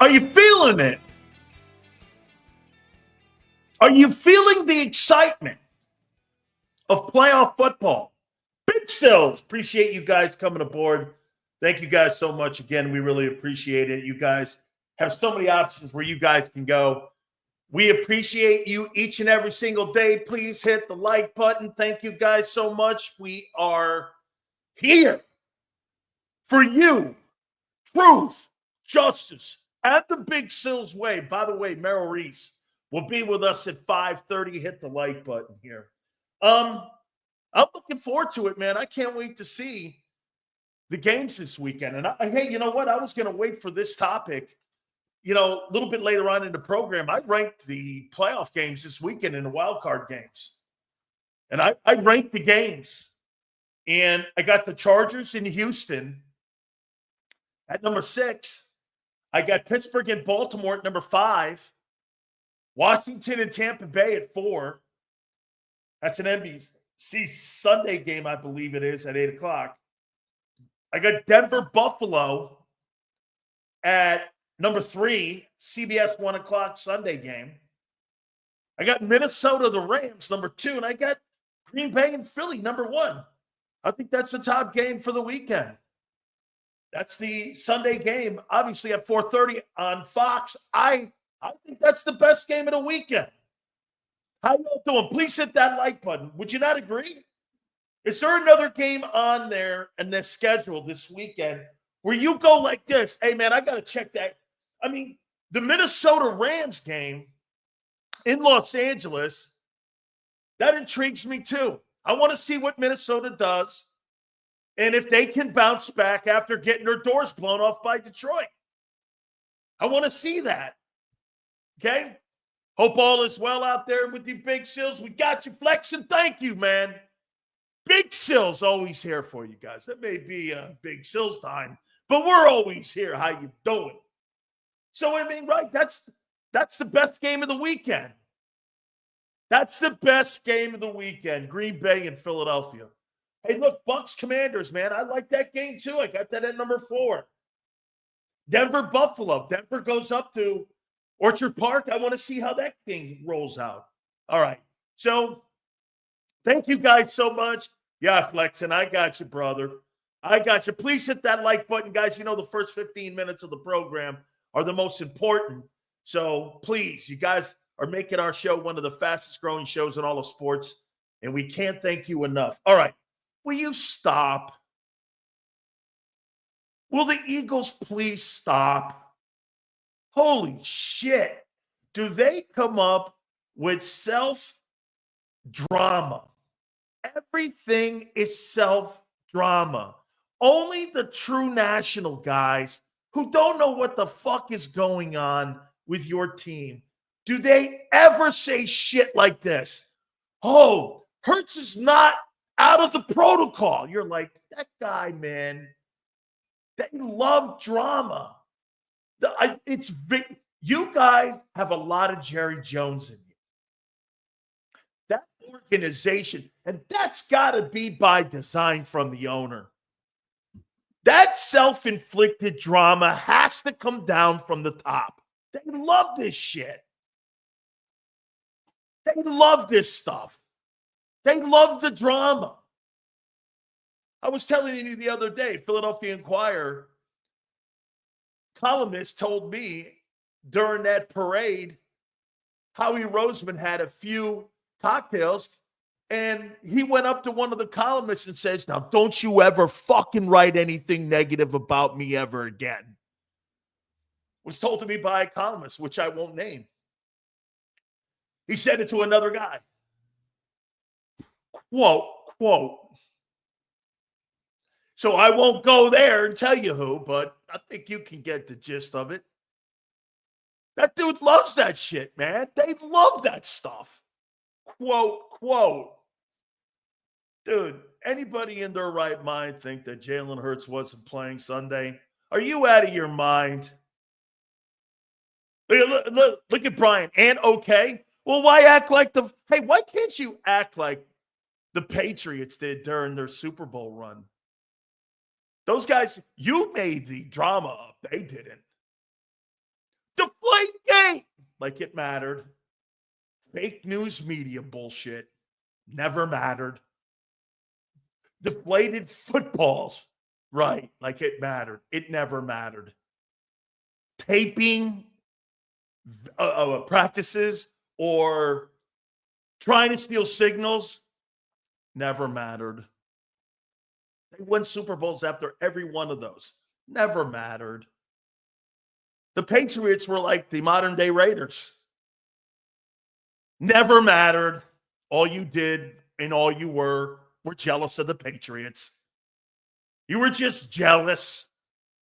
Are you feeling it? Are you feeling the excitement of playoff football? Big Sills, appreciate you guys coming aboard. Thank you guys so much again. We really appreciate it. You guys have so many options where you guys can go. We appreciate you each and every single day. Please hit the like button. Thank you guys so much. We are here for you. Truth, justice, at the Big Sills way. By the way, Merrill Reese will be with us at 5:30. Hit the like button here. I'm looking forward to it, man. I can't wait to see the games this weekend. And hey, you know what? I was going to wait for this topic. A little bit later on in the program, I ranked the playoff games this weekend in the wild card games. And I ranked the games. And I got the Chargers in Houston at number 6. I got Pittsburgh and Baltimore at number 5. Washington and Tampa Bay at 4. That's an NBC Sunday game, I believe it is, at 8 o'clock. I got Denver Buffalo at number 3, CBS 1 o'clock Sunday game. I got Minnesota, the Rams, number 2, and I got Green Bay and Philly, number 1. I think that's the top game for the weekend. That's the Sunday game, obviously at 4:30 on Fox. I think that's the best game of the weekend. How y'all doing? Please hit that like button. Would you not agree? Is there another game on there in this schedule this weekend where you go like this? Hey, man, I got to check that. I mean, the Minnesota Rams game in Los Angeles, that intrigues me too. I want to see what Minnesota does and if they can bounce back after getting their doors blown off by Detroit. I want to see that. Okay? Hope all is well out there with the Big Sills. We got you flexing. Thank you, man. Big Sills always here for you guys. That may be a Big Sills time, but we're always here. How you doing? So, I mean, right, that's the best game of the weekend. That's the best game of the weekend, Green Bay and Philadelphia. Hey, look, Bucks Commanders, man. I like that game too. I got that at number 4. Denver Buffalo. Denver goes up to Orchard Park. I want to see how that thing rolls out. All right. So, thank you guys so much. Yeah, Flexin, I got you, brother. I got you. Please hit that like button, guys. You know the first 15 minutes of the program are the most important. So, please, you guys are making our show one of the fastest growing shows in all of sports, and we can't thank you enough. All right. Will you stop? Will the Eagles please stop? Holy shit. Do they come up with self-drama? Everything is self-drama. Only the true national guys who don't know what the fuck is going on with your team, do they ever say shit like this? Oh, Hurts is not out of the protocol. You're like, that guy, man, they love drama. It's big. You guys have a lot of Jerry Jones in you. That organization, and that's got to be by design from the owner. That self-inflicted drama has to come down from the top. They love this shit. They love this stuff. They love the drama. I was telling you the other day, Philadelphia Inquirer columnist told me during that parade, Howie Roseman had a few cocktails, and he went up to one of the columnists and says, now, don't you ever fucking write anything negative about me ever again. Was told to me by a columnist, which I won't name. He said it to another guy. Quote. So I won't go there and tell you who, but I think you can get the gist of it. That dude loves that shit, man. They love that stuff. Quote. Dude, anybody in their right mind think that Jalen Hurts wasn't playing Sunday? Are you out of your mind? Look at Brian. And okay? Well, why act like why can't you act like the Patriots did during their Super Bowl run? Those guys, you made the drama up. They didn't. Deflate gate like it mattered. Fake news media bullshit never mattered. Deflated footballs, right, like it mattered. It never mattered. Taping practices or trying to steal signals never mattered. They won Super Bowls after every one of those. Never mattered. The Patriots were like the modern day Raiders. Never mattered. All you did and all you were jealous of the Patriots. You were just jealous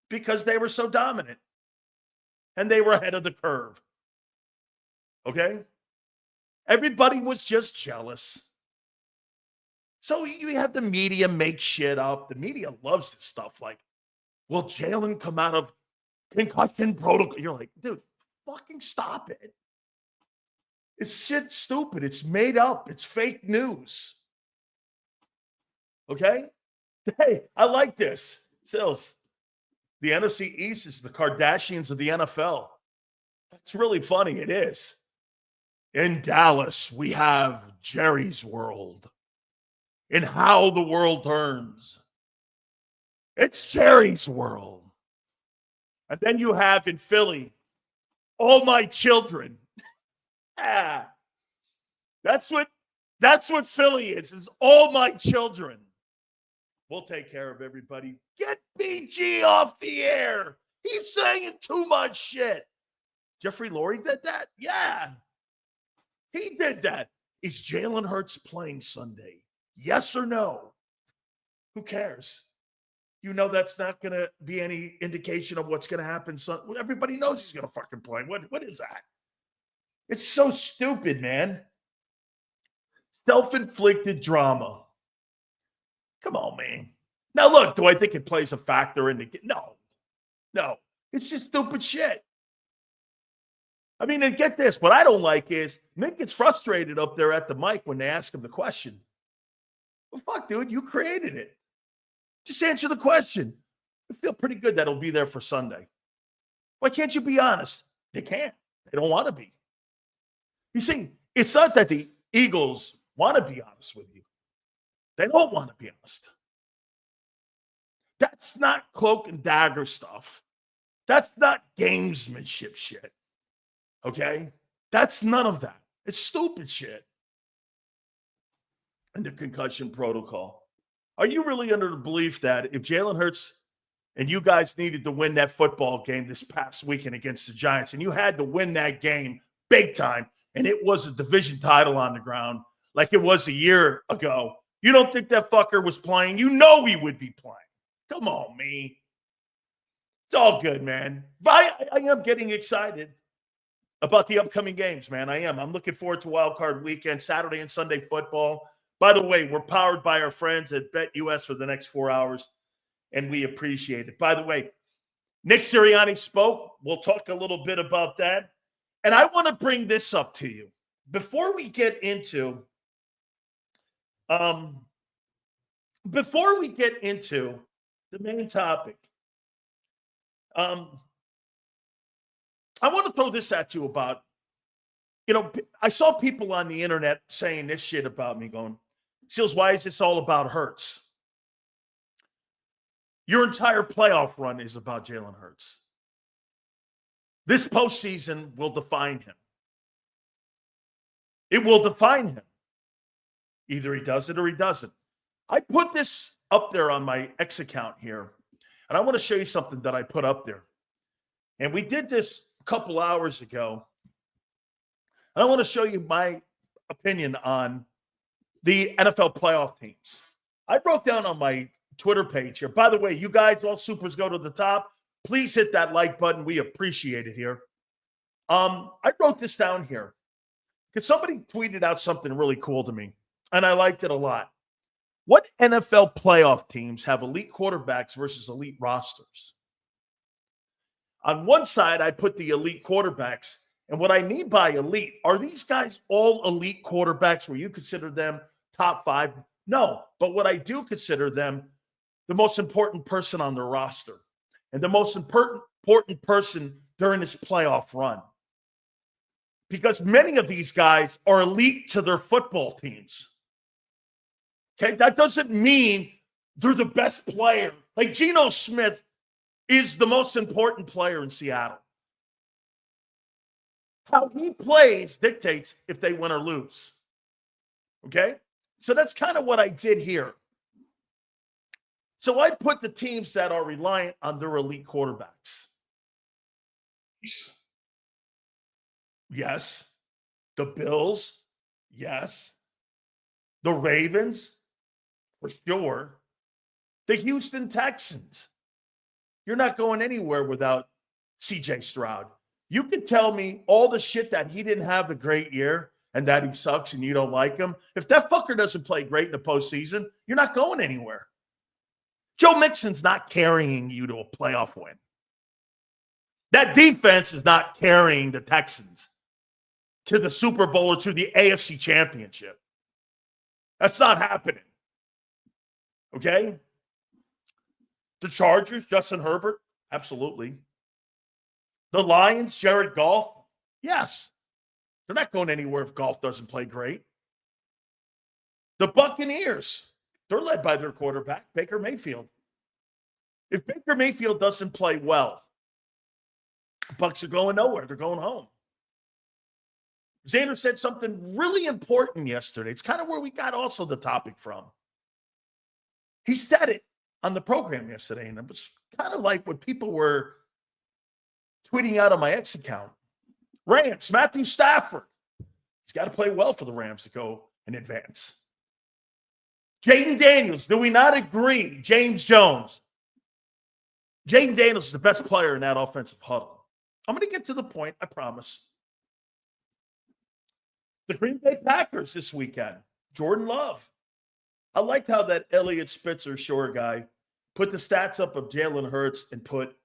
because they were so dominant and they were ahead of the curve. Okay? Everybody was just jealous. So you have the media make shit up. The media loves this stuff. Like, will Jalen come out of concussion protocol? You're like, dude, fucking stop it. It's shit stupid. It's made up. It's fake news. Okay? Hey, I like this. Sills, the NFC East is the Kardashians of the NFL. That's really funny. It is. In Dallas, we have Jerry's World. And how the world turns. It's Jerry's World. And then you have in Philly, all my children. That's what Philly is all my children. We'll take care of everybody. Get BG off the air. He's saying too much shit. Jeffrey Lurie did that? Yeah. He did that. Is Jalen Hurts playing Sunday? Yes or no? Who cares? You know that's not going to be any indication of what's going to happen. Everybody knows he's going to fucking play. What is that? It's so stupid, man. Self-inflicted drama. Come on, man. Now, look, do I think it plays a factor in the game? No. It's just stupid shit. I mean, and get this. What I don't like is Nick gets frustrated up there at the mic when they ask him the question. Well, fuck, dude, you created it. Just answer the question. I feel pretty good that it'll be there for Sunday. Why can't you be honest? They can't. They don't want to be. You see, it's not that the Eagles want to be honest with you. They don't want to be honest. That's not cloak and dagger stuff. That's not gamesmanship shit. Okay? That's none of that. It's stupid shit. And the concussion protocol. Are you really under the belief that if Jalen Hurts and you guys needed to win that football game this past weekend against the Giants, and you had to win that game big time, and it was a division title on the ground like it was a year ago, you don't think that fucker was playing? You know he would be playing. Come on, me. It's all good, man. But I am getting excited about the upcoming games, man. I am. I'm looking forward to Wild Card Weekend, Saturday and Sunday football. By the way, we're powered by our friends at BetUS for the next 4 hours, and we appreciate it. By the way, Nick Sirianni spoke. We'll talk a little bit about that. And I want to bring this up to you. Before we get into the main topic, I want to throw this at you about, I saw people on the internet saying this shit about me going, Seals, why is this all about Hurts? Your entire playoff run is about Jalen Hurts. This postseason will define him. It will define him. Either he does it or he doesn't. I put this up there on my X account here, and I want to show you something that I put up there. And we did this a couple hours ago. And I want to show you my opinion on the NFL playoff teams. I wrote down on my Twitter page here. By the way, you guys, all supers, go to the top. Please hit that like button. We appreciate it here. I wrote this down here because somebody tweeted out something really cool to me, and I liked it a lot. What NFL playoff teams have elite quarterbacks versus elite rosters? On one side, I put the elite quarterbacks. And what I mean by elite, are these guys all elite quarterbacks where you consider them top 5? No, but what I do consider them the most important person on the roster and the most important person during this playoff run. Because many of these guys are elite to their football teams. Okay, that doesn't mean they're the best player. Like Geno Smith is the most important player in Seattle. How he plays dictates if they win or lose. Okay? So that's kind of what I did here. So I put the teams that are reliant on their elite quarterbacks. Yes. The Bills. Yes. The Ravens. For sure. The Houston Texans. You're not going anywhere without C.J. Stroud. You can tell me all the shit that he didn't have a great year and that he sucks and you don't like him. If that fucker doesn't play great in the postseason, you're not going anywhere. Joe Mixon's not carrying you to a playoff win. That defense is not carrying the Texans to the Super Bowl or to the AFC Championship. That's not happening. Okay? The Chargers, Justin Herbert, absolutely. The Lions, Jared Goff, yes. They're not going anywhere if Goff doesn't play great. The Buccaneers, they're led by their quarterback, Baker Mayfield. If Baker Mayfield doesn't play well, the Bucs are going nowhere. They're going home. Xander said something really important yesterday. It's kind of where we got also the topic from. He said it on the program yesterday, and it was kind of like what people were tweeting out on my X account. Rams, Matthew Stafford. He's got to play well for the Rams to go and advance. Jaden Daniels, do we not agree? James Jones. Jaden Daniels is the best player in that offensive huddle. I'm going to get to the point, I promise. The Green Bay Packers this weekend. Jordan Love. I liked how that Elliot Spitzer Shore guy put the stats up of Jalen Hurts and put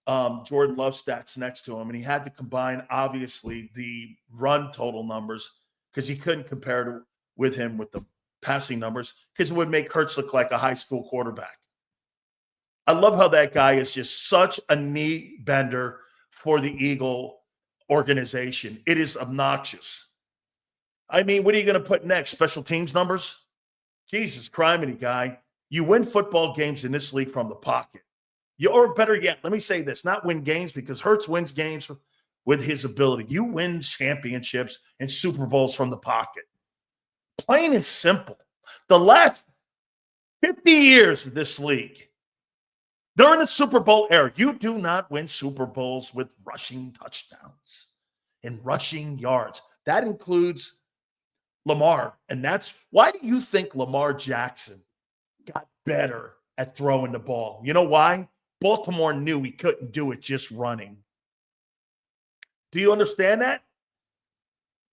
Jordan Love stats next to him. And he had to combine, obviously, the run total numbers because he couldn't compare with him with the passing numbers because it would make Hurts look like a high school quarterback. I love how that guy is just such a knee bender for the Eagle organization. It is obnoxious. I mean, what are you going to put next? Special teams numbers? Jesus, criminy guy. You win football games in this league from the pocket. Or better yet, let me say this, not win games because Hurts wins games with his ability. You win championships and Super Bowls from the pocket. Plain and simple. The last 50 years of this league, during the Super Bowl era, you do not win Super Bowls with rushing touchdowns and rushing yards. That includes Lamar. And that's why do you think Lamar Jackson got better at throwing the ball? You know why? Baltimore knew he couldn't do it just running. Do you understand that?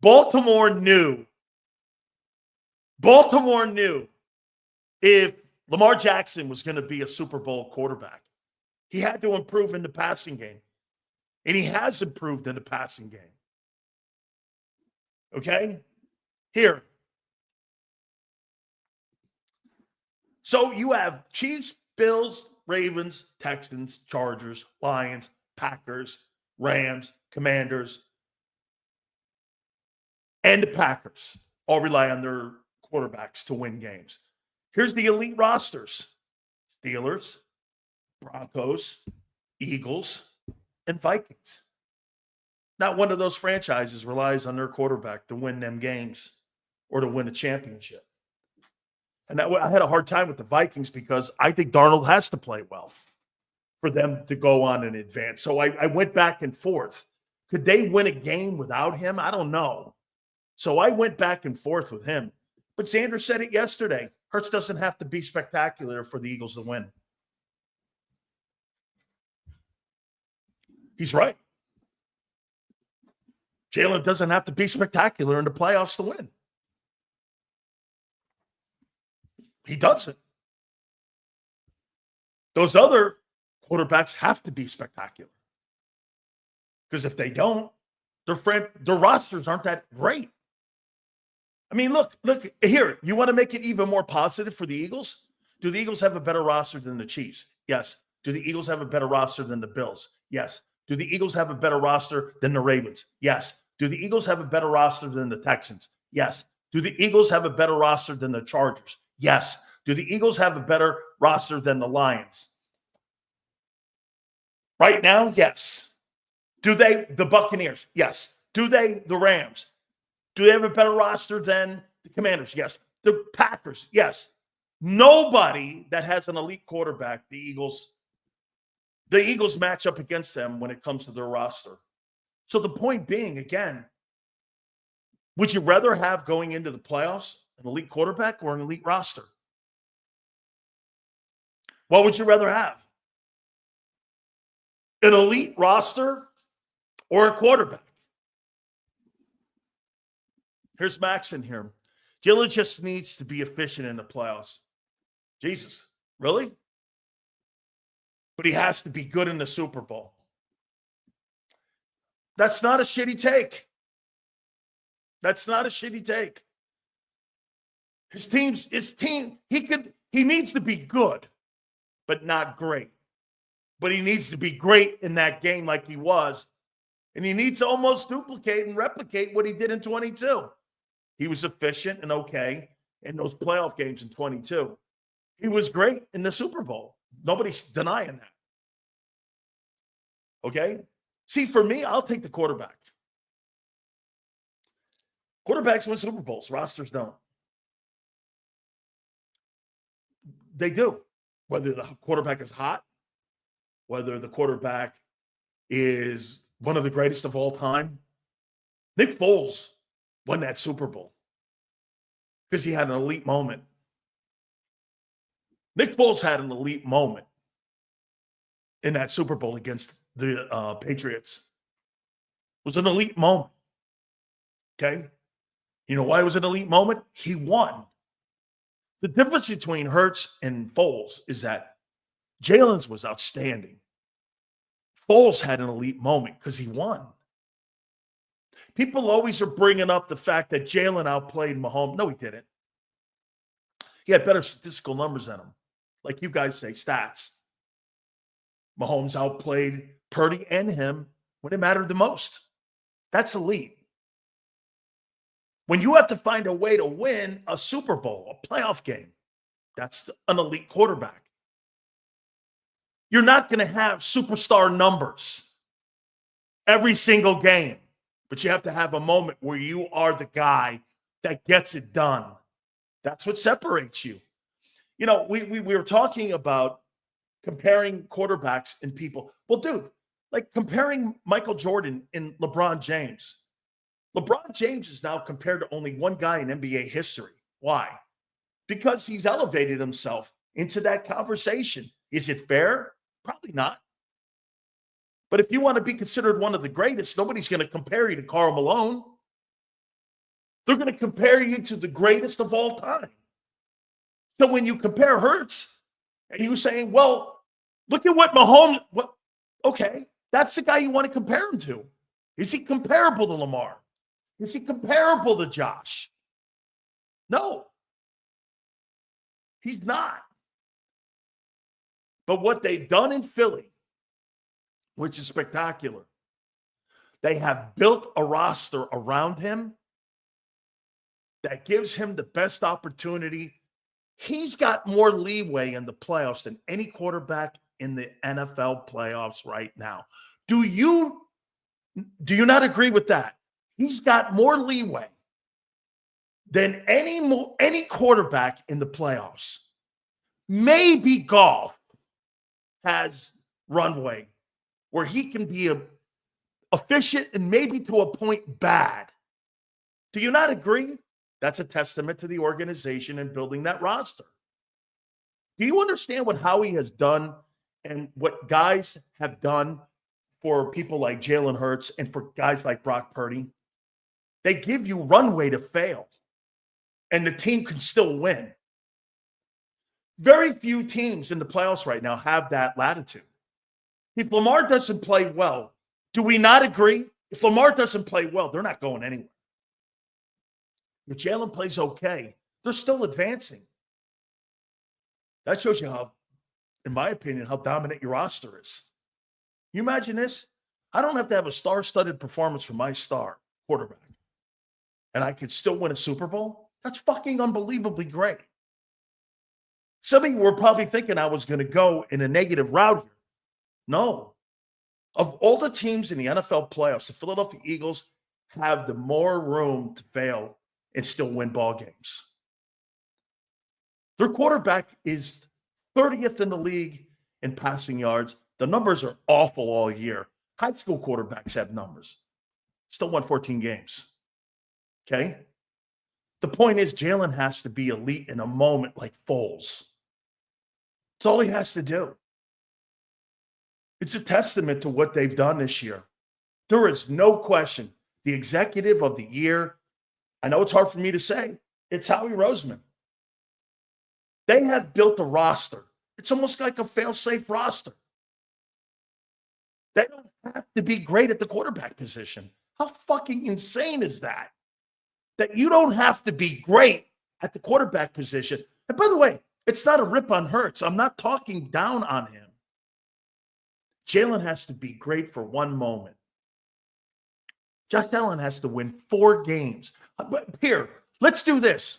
Baltimore knew if Lamar Jackson was going to be a Super Bowl quarterback, he had to improve in the passing game. And he has improved in the passing game. Okay? Here. So you have Chiefs, Bills, Ravens, Texans, Chargers, Lions, Packers, Rams, Commanders, and the Packers all rely on their quarterbacks to win games. Here's the elite rosters. Steelers, Broncos, Eagles, and Vikings. Not one of those franchises relies on their quarterback to win them games or to win a championship. And I had a hard time with the Vikings because I think Darnold has to play well for them to go on and advance. So I went back and forth. Could they win a game without him? I don't know. So I went back and forth with him. But Xander said it yesterday. Hurts doesn't have to be spectacular for the Eagles to win. He's right. Jalen doesn't have to be spectacular in the playoffs to win. He doesn't. Those other quarterbacks have to be spectacular. Because if they don't, their rosters aren't that great. I mean, look here. You want to make it even more positive for the Eagles? Do the Eagles have a better roster than the Chiefs? Yes. Do the Eagles have a better roster than the Bills? Yes. Do the Eagles have a better roster than the Ravens? Yes. Do the Eagles have a better roster than the Texans? Yes. Do the Eagles have a better roster than the Chargers? Yes. Do the Eagles have a better roster than the Lions? Right now, yes. Do they, the Buccaneers? Yes. Do they, the Rams? Do they have a better roster than the Commanders? Yes. The Packers? Yes. Nobody that has an elite quarterback, the Eagles match up against them when it comes to their roster. So the point being, again, would you rather have going into the playoffs an elite quarterback or an elite roster? What would you rather have? An elite roster or a quarterback? Here's Max in here. Jalen just needs to be efficient in the playoffs. Jesus, really? But he has to be good in the Super Bowl. That's not a shitty take. That's not a shitty take. His team, he needs to be good, but not great. But he needs to be great in that game like he was. And he needs to almost duplicate and replicate what he did in 22. He was efficient and okay in those playoff games in 22. He was great in the Super Bowl. Nobody's denying that. Okay? See, for me, I'll take the quarterback. Quarterbacks win Super Bowls. Rosters don't. They do. Whether the quarterback is hot, whether the quarterback is one of the greatest of all time. Nick Foles won that Super Bowl because he had an elite moment. Nick Foles had an elite moment in that Super Bowl against the Patriots. It was an elite moment. Okay? You know why it was an elite moment? He won. The difference between Hurts and Foles is that Jalen's was outstanding. Foles had an elite moment because he won. People always are bringing up the fact that Jalen outplayed Mahomes. No, he didn't. He had better statistical numbers than him. Like you guys say, stats. Mahomes outplayed Purdy and him when it mattered the most. That's elite. When you have to find a way to win a Super Bowl, a playoff game, that's an elite quarterback. You're not going to have superstar numbers every single game, but you have to have a moment where you are the guy that gets it done. That's what separates you. You know, we were talking about comparing quarterbacks and people. Well, dude, like comparing Michael Jordan and LeBron James. LeBron James is now compared to only one guy in NBA history. Why? Because he's elevated himself into that conversation. Is it fair? Probably not. But if you want to be considered one of the greatest, nobody's going to compare you to Karl Malone. They're going to compare you to the greatest of all time. So when you compare Hurts and you're saying, well, look at what Mahomes, okay, that's the guy you want to compare him to. Is he comparable to Lamar? Is he comparable to Josh? No. He's not. But what they've done in Philly, which is spectacular, they have built a roster around him that gives him the best opportunity. He's got more leeway in the playoffs than any quarterback in the NFL playoffs right now. Do you not agree with that? He's got more leeway than any quarterback in the playoffs. Maybe Goff has runway where he can be efficient and maybe to a point bad. Do you not agree? That's a testament to the organization and building that roster. Do you understand what Howie has done and what guys have done for people like Jalen Hurts and for guys like Brock Purdy? They give you runway to fail, and the team can still win. Very few teams in the playoffs right now have that latitude. If Lamar doesn't play well, do we not agree? If Lamar doesn't play well, they're not going anywhere. If Jalen plays okay, they're still advancing. That shows you how, in my opinion, how dominant your roster is. You imagine this? I don't have to have a star-studded performance from my star quarterback, and I could still win a Super Bowl. That's fucking unbelievably great. Some of you were probably thinking I was going to go in a negative route here. No. Of all the teams in the NFL playoffs, the Philadelphia Eagles have the more room to fail and still win ball games. Their quarterback is 30th in the league in passing yards. The numbers are awful all year. High school quarterbacks have numbers. Still won 14 games. Okay? The point is, Jalen has to be elite in a moment like Foles. That's all he has to do. It's a testament to what they've done this year. There is no question. The executive of the year, I know it's hard for me to say, it's Howie Roseman. They have built a roster. It's almost like a fail-safe roster. They don't have to be great at the quarterback position. How fucking insane is that? That you don't have to be great at the quarterback position. And by the way, it's not a rip on Hurts. I'm not talking down on him. Jalen has to be great for one moment. Josh Allen has to win 4 games. But here, let's do this.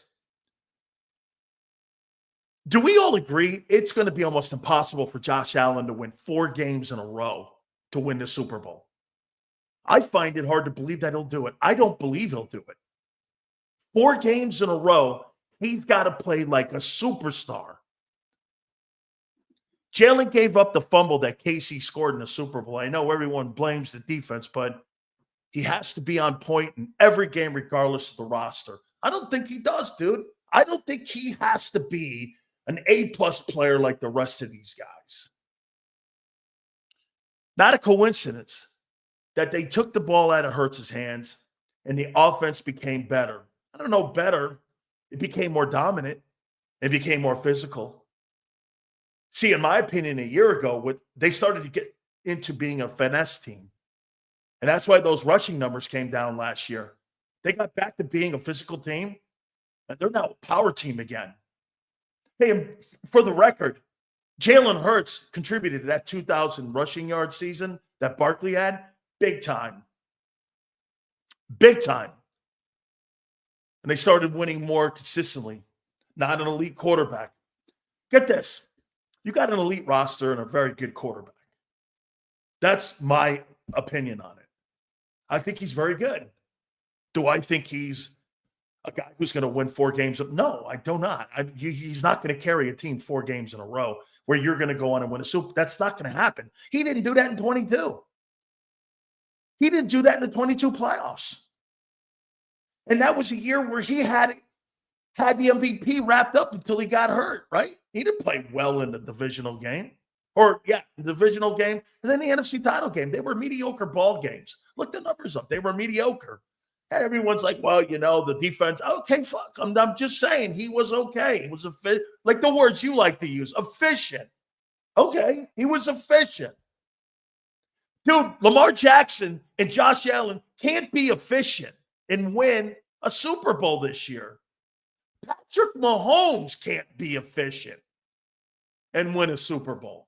Do we all agree it's going to be almost impossible for Josh Allen to win 4 games in a row to win the Super Bowl? I find it hard to believe that he'll do it. I don't believe he'll do it. 4 games in a row, he's got to play like a superstar. Jalen gave up the fumble that Casey scored in the Super Bowl. I know everyone blames the defense, but he has to be on point in every game regardless of the roster. I don't think he does, dude. I don't think he has to be an A-plus player like the rest of these guys. Not a coincidence that they took the ball out of Hurts' hands and the offense became better. I don't know better. It became more dominant. It became more physical. See, in my opinion, a year ago, they started to get into being a finesse team. And that's why those rushing numbers came down last year. They got back to being a physical team, and they're now a power team again. Hey, and for the record, Jalen Hurts contributed to that 2,000 rushing yard season that Barkley had big time. Big time. And they started winning more consistently. Not an elite quarterback. Get this. You got an elite roster and a very good quarterback. That's my opinion on it. I think he's very good. Do I think he's a guy who's going to win 4 games? No, I do not. He's not going to carry a team 4 games in a row where you're going to go on and win a Super. That's not going to happen. He didn't do that in 22. He didn't do that in the 22 playoffs. And that was a year where he had the MVP wrapped up until he got hurt, right? He didn't play well in the divisional game. The divisional game. And then the NFC title game. They were mediocre ball games. Look the numbers up. They were mediocre. And everyone's like, well, the defense. Okay, fuck. I'm just saying he was okay. He was like the words you like to use. Efficient. Okay, he was efficient. Dude, Lamar Jackson and Josh Allen can't be efficient and win a Super Bowl this year. Patrick Mahomes can't be efficient and win a Super Bowl.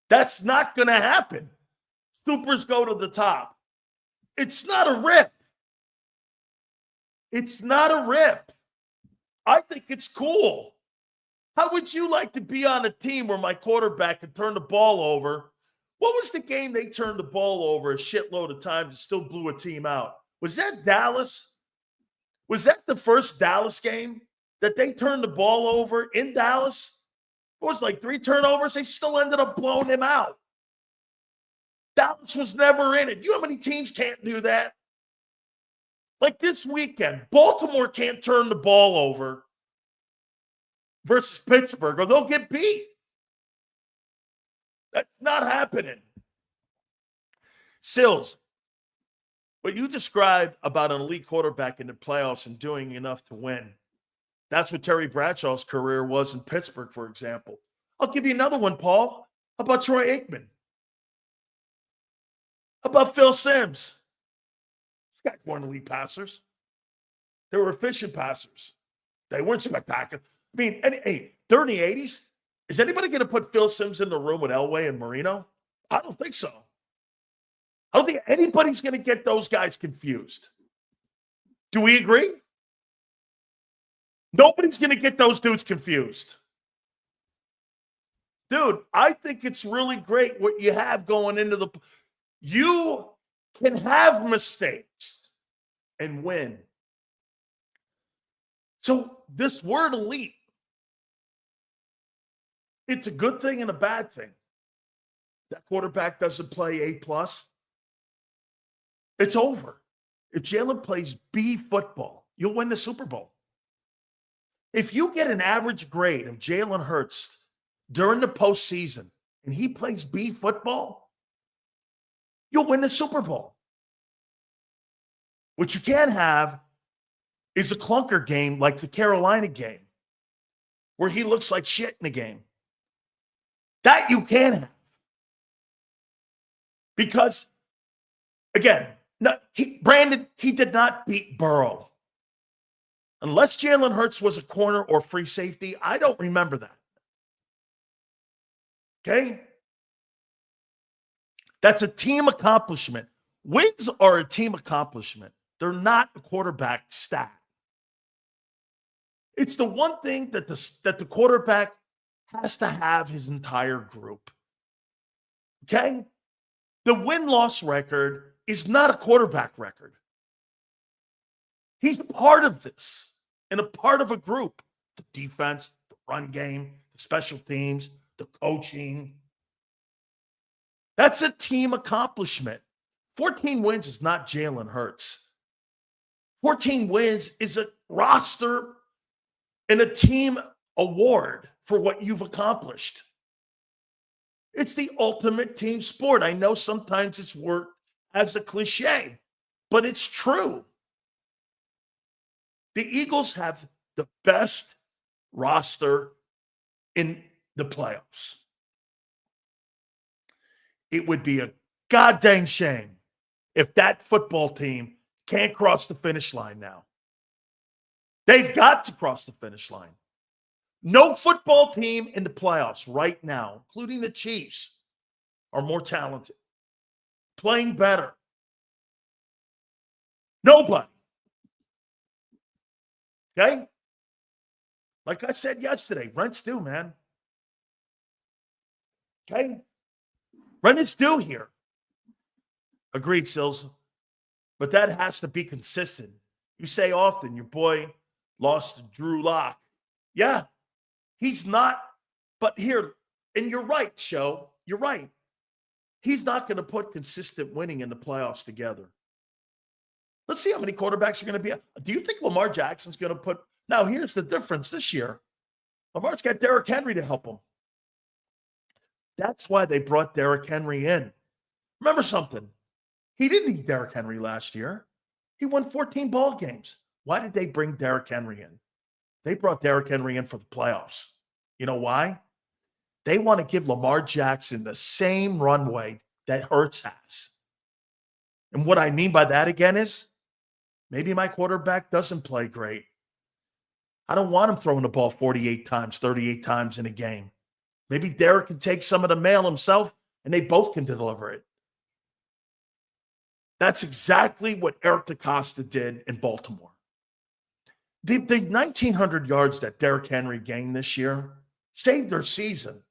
That's not going to happen. Supers go to the top. It's not a rip. It's not a rip. I think it's cool. How would you like to be on a team where my quarterback can turn the ball over? What was the game they turned the ball over a shitload of times and still blew a team out? Was that Dallas? Was that the first Dallas game that they turned the ball over in Dallas? It was like 3 turnovers. They still ended up blowing him out. Dallas was never in it. You know how many teams can't do that? Like this weekend, Baltimore can't turn the ball over versus Pittsburgh or they'll get beat. That's not happening. Sills, what you described about an elite quarterback in the playoffs and doing enough to win, that's what Terry Bradshaw's career was in Pittsburgh, for example. I'll give you another one, Paul. How about Troy Aikman? How about Phil Simms? These guys weren't elite passers. They were efficient passers. They weren't spectacular. I mean, during the 80s, is anybody going to put Phil Simms in the room with Elway and Marino? I don't think so. I don't think anybody's going to get those guys confused. Do we agree? Nobody's going to get those dudes confused. Dude, I think it's really great what you have going into the – you can have mistakes and win. So this word elite, it's a good thing and a bad thing. That quarterback doesn't play A+, it's over. If Jalen plays B football, you'll win the Super Bowl. If you get an average grade of Jalen Hurts during the postseason and he plays B football, you'll win the Super Bowl. What you can't have is a clunker game like the Carolina game where he looks like shit in the game. That you can have. Because, again, Brandon, he did not beat Burrow. Unless Jalen Hurts was a corner or free safety, I don't remember that. Okay? That's a team accomplishment. Wins are a team accomplishment. They're not a quarterback stat. It's the one thing that the quarterback has to have his entire group. Okay? The win-loss record is not a quarterback record. He's part of this and a part of a group. The defense, the run game, the special teams, the coaching. That's a team accomplishment. 14 wins is not Jalen Hurts. 14 wins is a roster and a team award for what you've accomplished. It's the ultimate team sport. I know sometimes it's worked as a cliche, but it's true. The Eagles have the best roster in the playoffs. It would be a goddamn shame if that football team can't cross the finish line now. They've got to cross the finish line. No football team in the playoffs right now, including the Chiefs, are more talented, playing better. Nobody. Okay? Like I said yesterday, rent's due, man. Okay? Rent is due here. Agreed, Sills. But that has to be consistent. You say often, your boy lost to Drew Lock. Yeah, he's not. But here, and you're right, Show. You're right. He's not going to put consistent winning in the playoffs together. Let's see how many quarterbacks are going to be. Do you think Lamar Jackson's going to put? Now, here's the difference this year. Lamar's got Derrick Henry to help him. That's why they brought Derrick Henry in. Remember something. He didn't need Derrick Henry last year. He won 14 ball games. Why did they bring Derrick Henry in? They brought Derrick Henry in for the playoffs. You know why? They want to give Lamar Jackson the same runway that Hurts has. And what I mean by that again is, maybe my quarterback doesn't play great. I don't want him throwing the ball 48 times, 38 times in a game. Maybe Derrick can take some of the mail himself, and they both can deliver it. That's exactly what Eric DeCosta did in Baltimore. The 1,900 yards that Derrick Henry gained this year saved their season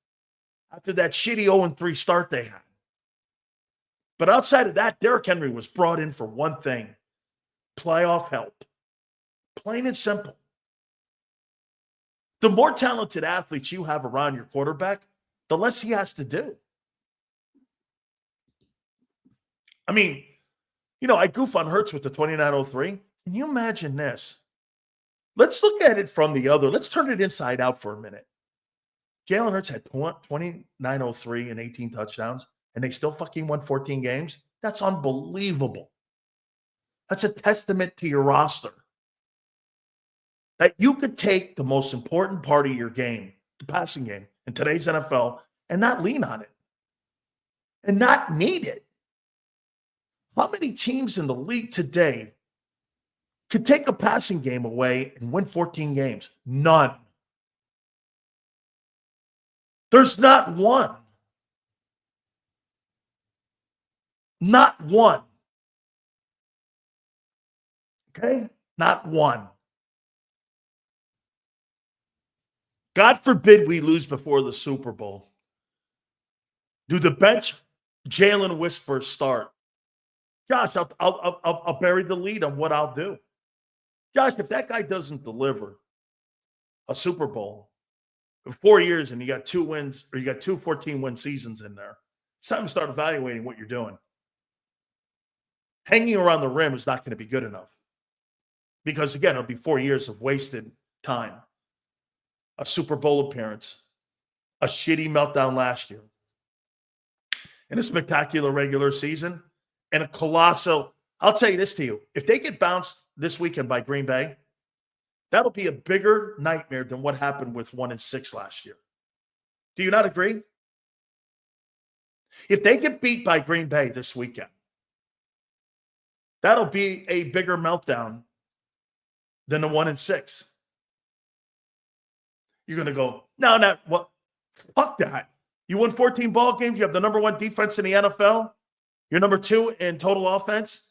after that shitty 0-3 start they had. But outside of that, Derrick Henry was brought in for one thing: playoff help. Plain and simple. The more talented athletes you have around your quarterback, the less he has to do. I mean, I goof on Hurts with the 2903. Can you imagine this? Let's look at it from the other. Let's turn it inside out for a minute. Jalen Hurts had 2903 and 18 touchdowns, and they still fucking won 14 games. That's unbelievable. That's a testament to your roster. That you could take the most important part of your game, the passing game, in today's NFL, and not lean on it. And not need it. How many teams in the league today could take a passing game away and win 14 games? None. There's not one. Not one. Okay? Not one. God forbid we lose before the Super Bowl. Do the bench Jalen whispers start? Josh, I'll bury the lead on what I'll do. Josh, if that guy doesn't deliver a Super Bowl in 4 years and you got 2 wins or you got 2 14-win seasons in there, it's time to start evaluating what you're doing. Hanging around the rim is not going to be good enough because, again, it'll be 4 years of wasted time. A Super Bowl appearance, a shitty meltdown last year, and a spectacular regular season, and a colossal. I'll tell you this to you. If they get bounced this weekend by Green Bay, that'll be a bigger nightmare than what happened with 1-6 last year. Do you not agree? If they get beat by Green Bay this weekend, that'll be a bigger meltdown than the 1-6. You're going to go, no, what? Fuck that. You won 14 ball games. You have the number 1 defense in the NFL. You're number 2 in total offense.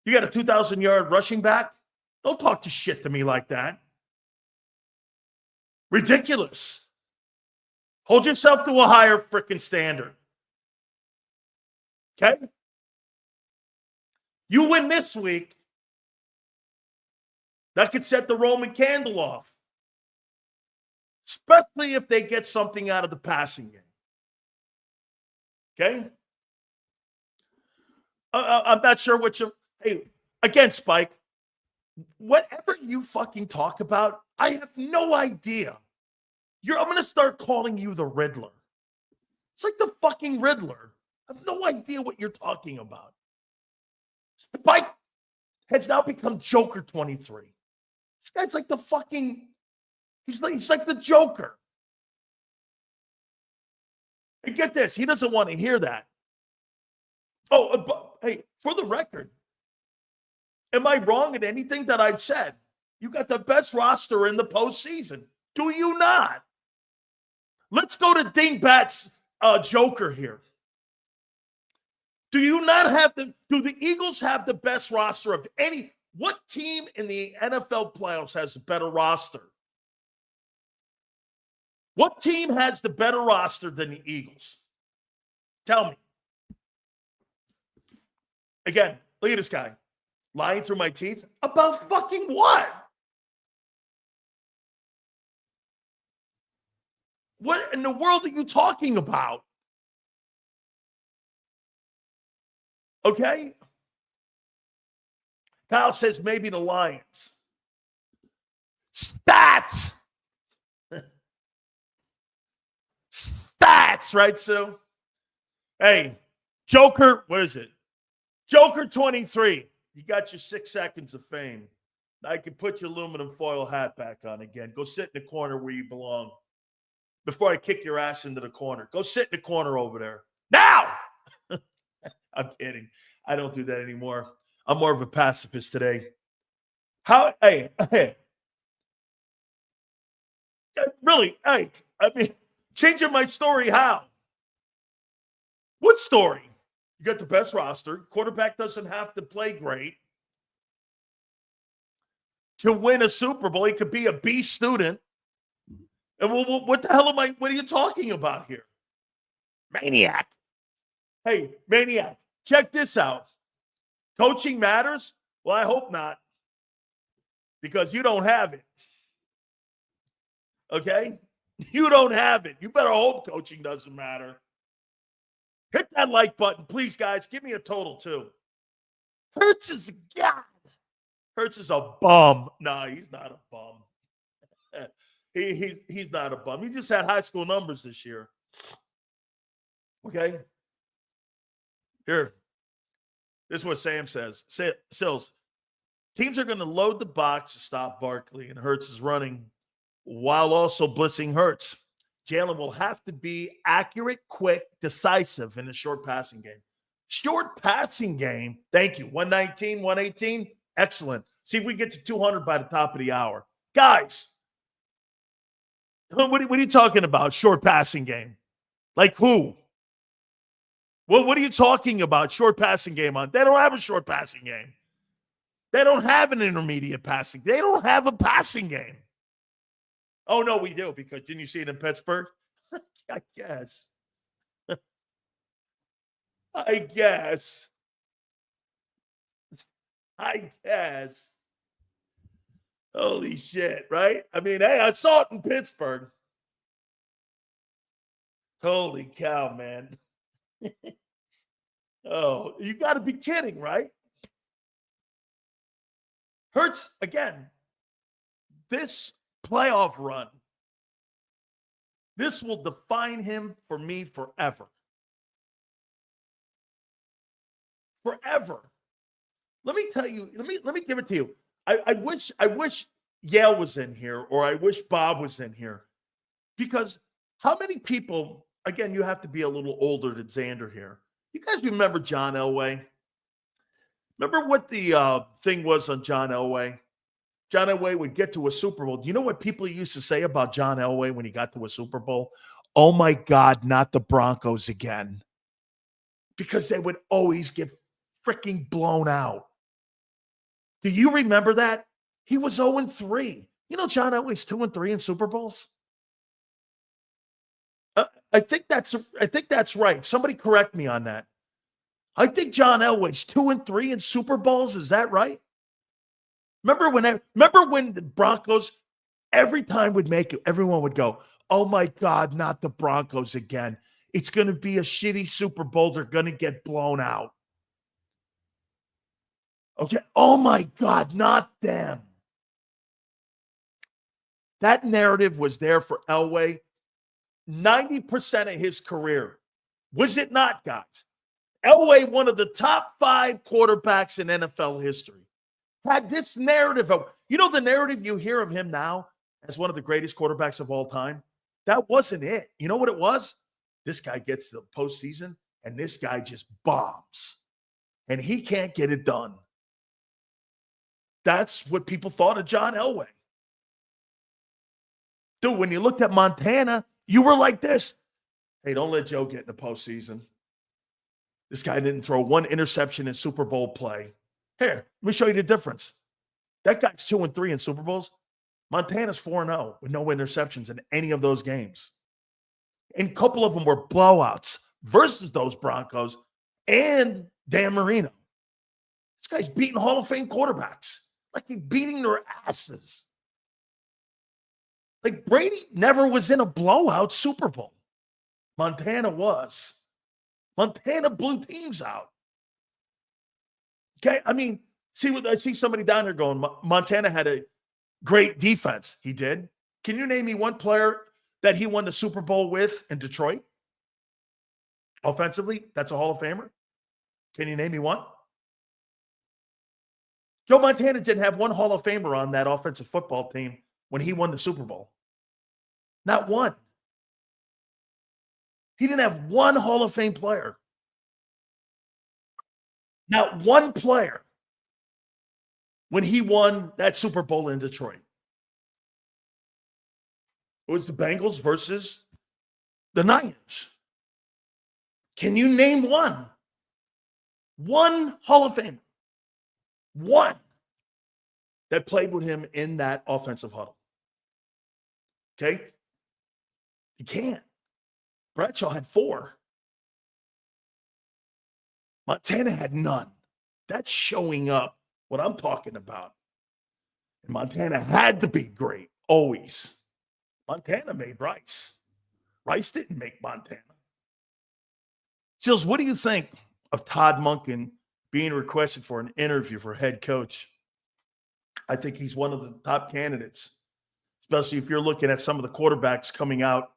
You got a 2,000-yard rushing back. Don't talk to shit to me like that. Ridiculous. Hold yourself to a higher freaking standard. Okay? You win this week, that could set the Roman candle off. Especially if they get something out of the passing game. Okay? I'm not sure what you're... Hey, again, Spike, whatever you fucking talk about, I have no idea. I'm going to start calling you the Riddler. It's like the fucking Riddler. I have no idea what you're talking about. Spike has now become Joker 23. This guy's like the fucking... He's like the Joker. And get this, he doesn't want to hear that. Oh, but, hey, for the record, am I wrong in anything that I've said? You got the best roster in the postseason. Do you not? Let's go to Dingbat's Joker here. Do the Eagles have the best roster of any? What team in the NFL playoffs has a better roster? What team has the better roster than the Eagles? Tell me. Again, look at this guy. Lying through my teeth. About fucking what? What in the world are you talking about? Okay? Kyle says maybe the Lions. Stats! Stats, right, Sue? Hey, Joker, what is it? Joker 23. You got your 6 seconds of fame. I can put your aluminum foil hat back on again. Go sit in the corner where you belong. Before I kick your ass into the corner. Go sit in the corner over there. Now! I'm kidding. I don't do that anymore. I'm more of a pacifist today. Hey. Really, hey, I mean, changing my story, how? What story? You got the best roster. Quarterback doesn't have to play great to win a Super Bowl. He could be a B student. And what the hell what are you talking about here? Maniac. Hey, Maniac, check this out. Coaching matters? Well, I hope not. Because you don't have it. Okay? You don't have it. You better hope coaching doesn't matter. Hit that like button, please, guys. Give me a total, too. Hurts is a god. Hurts is a bum. No, he's not a bum. He's not a bum. He just had high school numbers this year. Okay? Here. This is what Sam says. Sills, teams are going to load the box to stop Barkley, and Hurts is running while also blitzing Hurts. Jalen will have to be accurate, quick, decisive in the short passing game. Short passing game, thank you. 119, 118, excellent. See if we get to 200 by the top of the hour. Guys, what are you talking about, short passing game? Like who? Well, what are you talking about? Short passing game on. They don't have a short passing game. They don't have an intermediate passing. They don't have a passing game. Oh, no, we do, because didn't you see it in Pittsburgh? I guess. I guess. Holy shit, right? I mean, hey, I saw it in Pittsburgh. Holy cow, man. Oh, you got to be kidding, right? Hurts, again, this playoff run, this will define him for me forever. Forever. Let me tell you, let me give it to you. I wish Yale was in here, or I wish Bob was in here. Because how many people, again, you have to be a little older than Xander here. You guys remember John Elway? Remember what the thing was on John Elway? John Elway would get to a Super Bowl. Do you know what people used to say about John Elway when he got to a Super Bowl? Oh, my God, not the Broncos again. Because they would always get freaking blown out. Do you remember that? He was 0-3. You know, John Elway's 2-3 in Super Bowls. I think that's right. Somebody correct me on that. I think John Elway's 2-3 in Super Bowls. Is that right? Remember when the Broncos, every time would make it, everyone would go, "Oh my God, not the Broncos again. It's going to be a shitty Super Bowl. They're going to get blown out." Okay. Oh my God, not them. That narrative was there for Elway 90% of his career. Was it not, guys? Elway, one of the top 5 quarterbacks in NFL history, had this narrative of, you know, the narrative you hear of him now as one of the greatest quarterbacks of all time? That wasn't it. You know what it was? This guy gets to the postseason, and this guy just bombs, and he can't get it done. That's what people thought of John Elway. Dude, when you looked at Montana, you were like this. Hey, don't let Joe get in the postseason. This guy didn't throw one interception in Super Bowl play. Here, let me show you the difference. That guy's 2-3 in Super Bowls. Montana's 4-0 with no interceptions in any of those games. And a couple of them were blowouts versus those Broncos and Dan Marino. This guy's beating Hall of Fame quarterbacks. Like he's beating their asses. Like Brady never was in a blowout Super Bowl. Montana was. Montana blew teams out. Okay, I mean, I see somebody down here going, Montana had a great defense. He did. Can you name me one player that he won the Super Bowl with in Detroit? Offensively, that's a Hall of Famer. Can you name me one? Joe Montana didn't have one Hall of Famer on that offensive football team when he won the Super Bowl. Not one. He didn't have one Hall of Fame player. Not one player when he won that Super Bowl in Detroit. It was the Bengals versus the Niners. Can you name one? One Hall of Famer. One that played with him in that offensive huddle. Okay? You can't. Bradshaw had 4. Montana had none. That's showing up what I'm talking about. And Montana had to be great, always. Montana made Rice. Rice didn't make Montana. Sills, what do you think of Todd Monken being requested for an interview for head coach? I think he's one of the top candidates, especially if you're looking at some of the quarterbacks coming out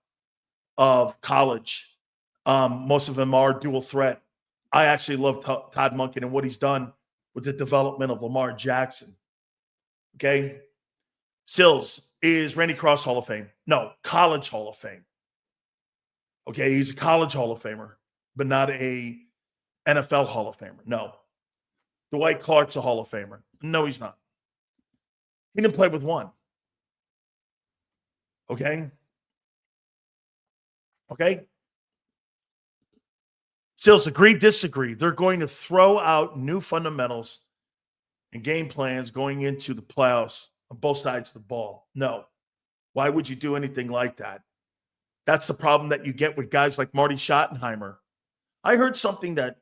of college. Most of them are dual threat. I actually love Todd Monken and what he's done with the development of Lamar Jackson. Okay? Sills, is Randy Cross Hall of Fame? No, College Hall of Fame. Okay, he's a College Hall of Famer, but not a NFL Hall of Famer. No. Dwight Clark's a Hall of Famer. No, he's not. He didn't play with one. Okay? Okay? Sills, agree, disagree. They're going to throw out new fundamentals and game plans going into the playoffs on both sides of the ball. No. Why would you do anything like that? That's the problem that you get with guys like Marty Schottenheimer. I heard something that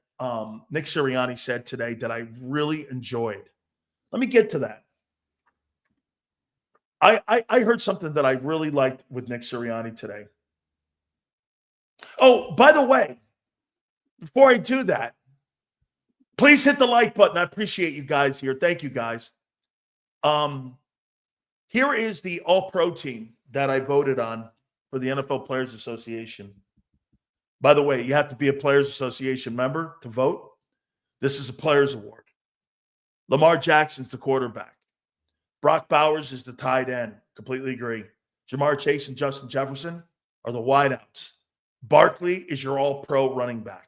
Nick Sirianni said today that I really enjoyed. Let me get to that. I heard something that I really liked with Nick Sirianni today. Oh, by the way, before I do that, please hit the like button. I appreciate you guys here. Thank you, guys. Here is the All-Pro team that I voted on for the NFL Players Association. By the way, you have to be a Players Association member to vote. This is a Players Award. Lamar Jackson's the quarterback. Brock Bowers is the tight end. Completely agree. Jamar Chase and Justin Jefferson are the wideouts. Barkley is your all-pro running back.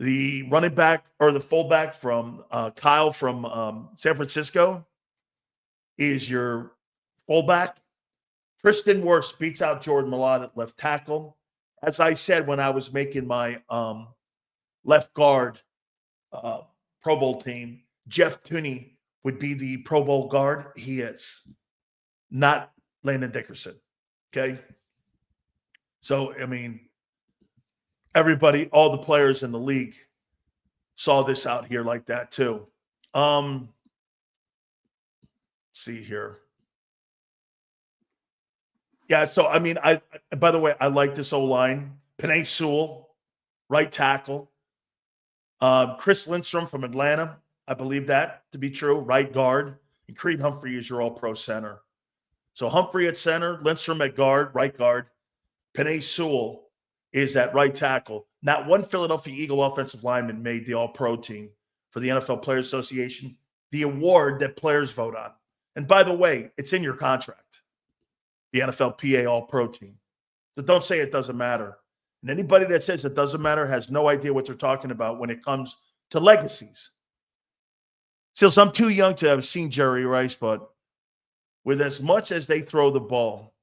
The running back or the fullback from Kyle from San Francisco is your fullback. Tristan Wirfs beats out Jordan Millard at left tackle. As I said when I was making my left guard Pro Bowl team, Jeff Tunney would be the Pro Bowl guard. He is not Landon Dickerson. Okay. So, I mean, everybody, all the players in the league saw this out here like that too. Let's see here. Yeah, so, I mean, by the way, I like this O-line. Penei Sewell, right tackle. Chris Lindstrom from Atlanta, I believe that to be true, right guard. And Creed Humphrey is your all-pro center. So Humphrey at center, Lindstrom at guard, right guard. Penei Sewell is at right tackle. Not one Philadelphia Eagle offensive lineman made the all-pro team for the NFL Players Association, the award that players vote on. And by the way, it's in your contract, the NFLPA all-pro team. So don't say it doesn't matter. And anybody that says it doesn't matter has no idea what they're talking about when it comes to legacies. Still, I'm too young to have seen Jerry Rice, but with as much as they throw the ball,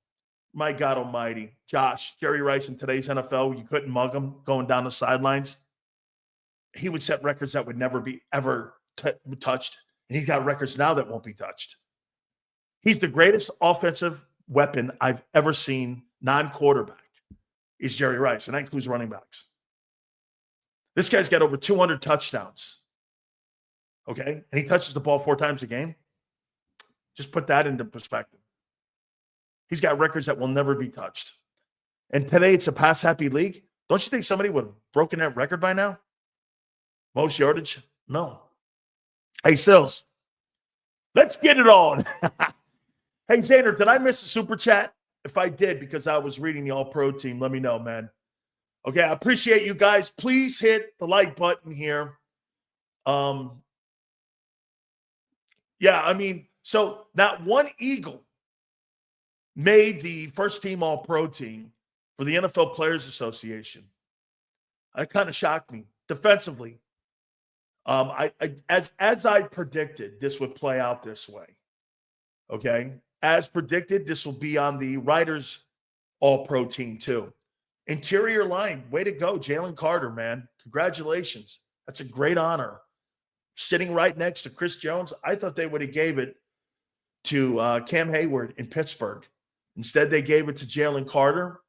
my God almighty, Josh, Jerry Rice in today's NFL, you couldn't mug him going down the sidelines. He would set records that would never be ever touched. And he's got records now that won't be touched. He's the greatest offensive weapon I've ever seen, non-quarterback, is Jerry Rice, and that includes running backs. This guy's got over 200 touchdowns, okay? And he touches the ball 4 times a game. Just put that into perspective. He's got records that will never be touched. And today it's a pass-happy league. Don't you think somebody would have broken that record by now? Most yardage? No. Hey, Sills, let's get it on. Hey, Xander, did I miss a super chat? If I did, because I was reading the All-Pro team, let me know, man. Okay, I appreciate you guys. Please hit the like button here. Yeah, I mean, so that one Eagle made the first team All-Pro team for the NFL Players Association. That kind of shocked me defensively. As I predicted, this would play out this way. Okay, as predicted, this will be on the Riders All-Pro team too. Interior line, way to go, Jalen Carter, man. Congratulations. That's a great honor. Sitting right next to Chris Jones, I thought they would have gave it to Cam Hayward in Pittsburgh. Instead, they gave it to Jalen Carter.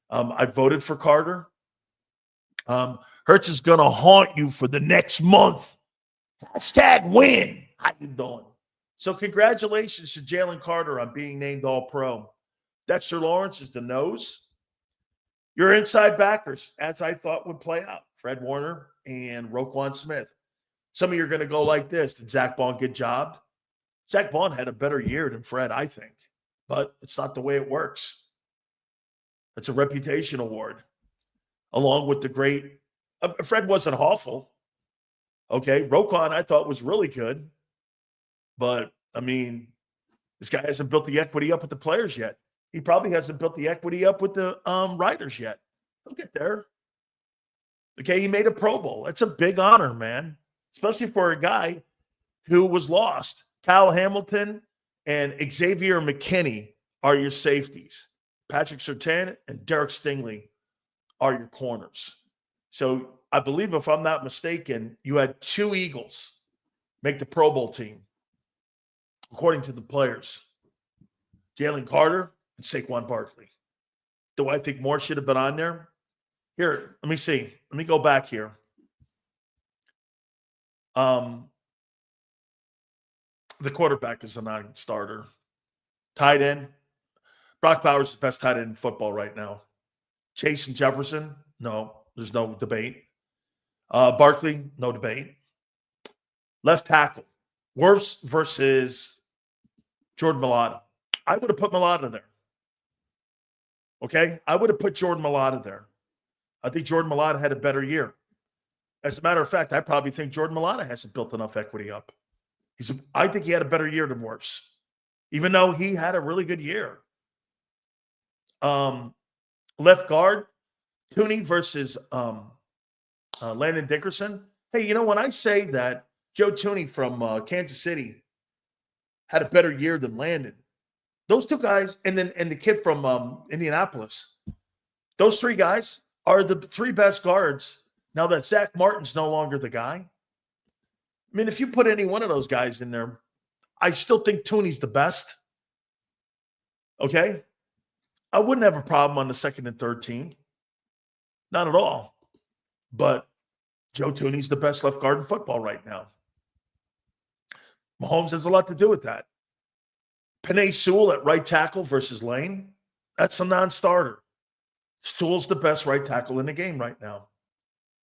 I voted for Carter. Hurts is going to haunt you for the next month. #win. How you doing? So congratulations to Jalen Carter on being named All-Pro. Dexter Lawrence is the nose. Your inside backers, as I thought would play out, Fred Warner and Roquan Smith. Some of you are going to go like this. Did Zach Bond get jobbed? Zach Bond had a better year than Fred, I think. But it's not the way it works. It's a reputation award. Along with the great Fred wasn't awful. Okay, Roquan I thought was really good. But, I mean, this guy hasn't built the equity up with the players yet. He probably hasn't built the equity up with the riders yet. He'll get there. Okay, he made a Pro Bowl. That's a big honor, man, especially for a guy who was lost. Kyle Hamilton and Xavier McKinney are your safeties. Patrick Surtain and Derek Stingley are your corners. So I believe, if I'm not mistaken, you had 2 Eagles make the Pro Bowl team, according to the players. Jalen Carter and Saquon Barkley. Do I think more should have been on there? Here, let me see. Let me go back here. The quarterback is a non-starter. Tight end. Brock Bowers is the best tight end in football right now. Chase and Jefferson, no, there's no debate. Barkley, no debate. Left tackle, Wirfs versus Jordan Mailata. I would have put Mailata there. Okay? I would have put Jordan Mailata there. I think Jordan Mailata had a better year. As a matter of fact, I probably think Jordan Mailata hasn't built enough equity up. I think he had a better year than Wirfs, even though he had a really good year. Left guard, Tooney versus Landon Dickerson. Hey, you know, when I say that Joe Tooney from Kansas City had a better year than Landon, those 2 guys, and the kid from Indianapolis, those 3 guys are the 3 best guards now that Zach Martin's no longer the guy. I mean, if you put any one of those guys in there, I still think Tooney's the best. Okay? I wouldn't have a problem on the 2nd and 3rd team. Not at all. But Joe Tooney's the best left guard in football right now. Mahomes has a lot to do with that. Penei Sewell at right tackle versus Lane. That's a non-starter. Sewell's the best right tackle in the game right now.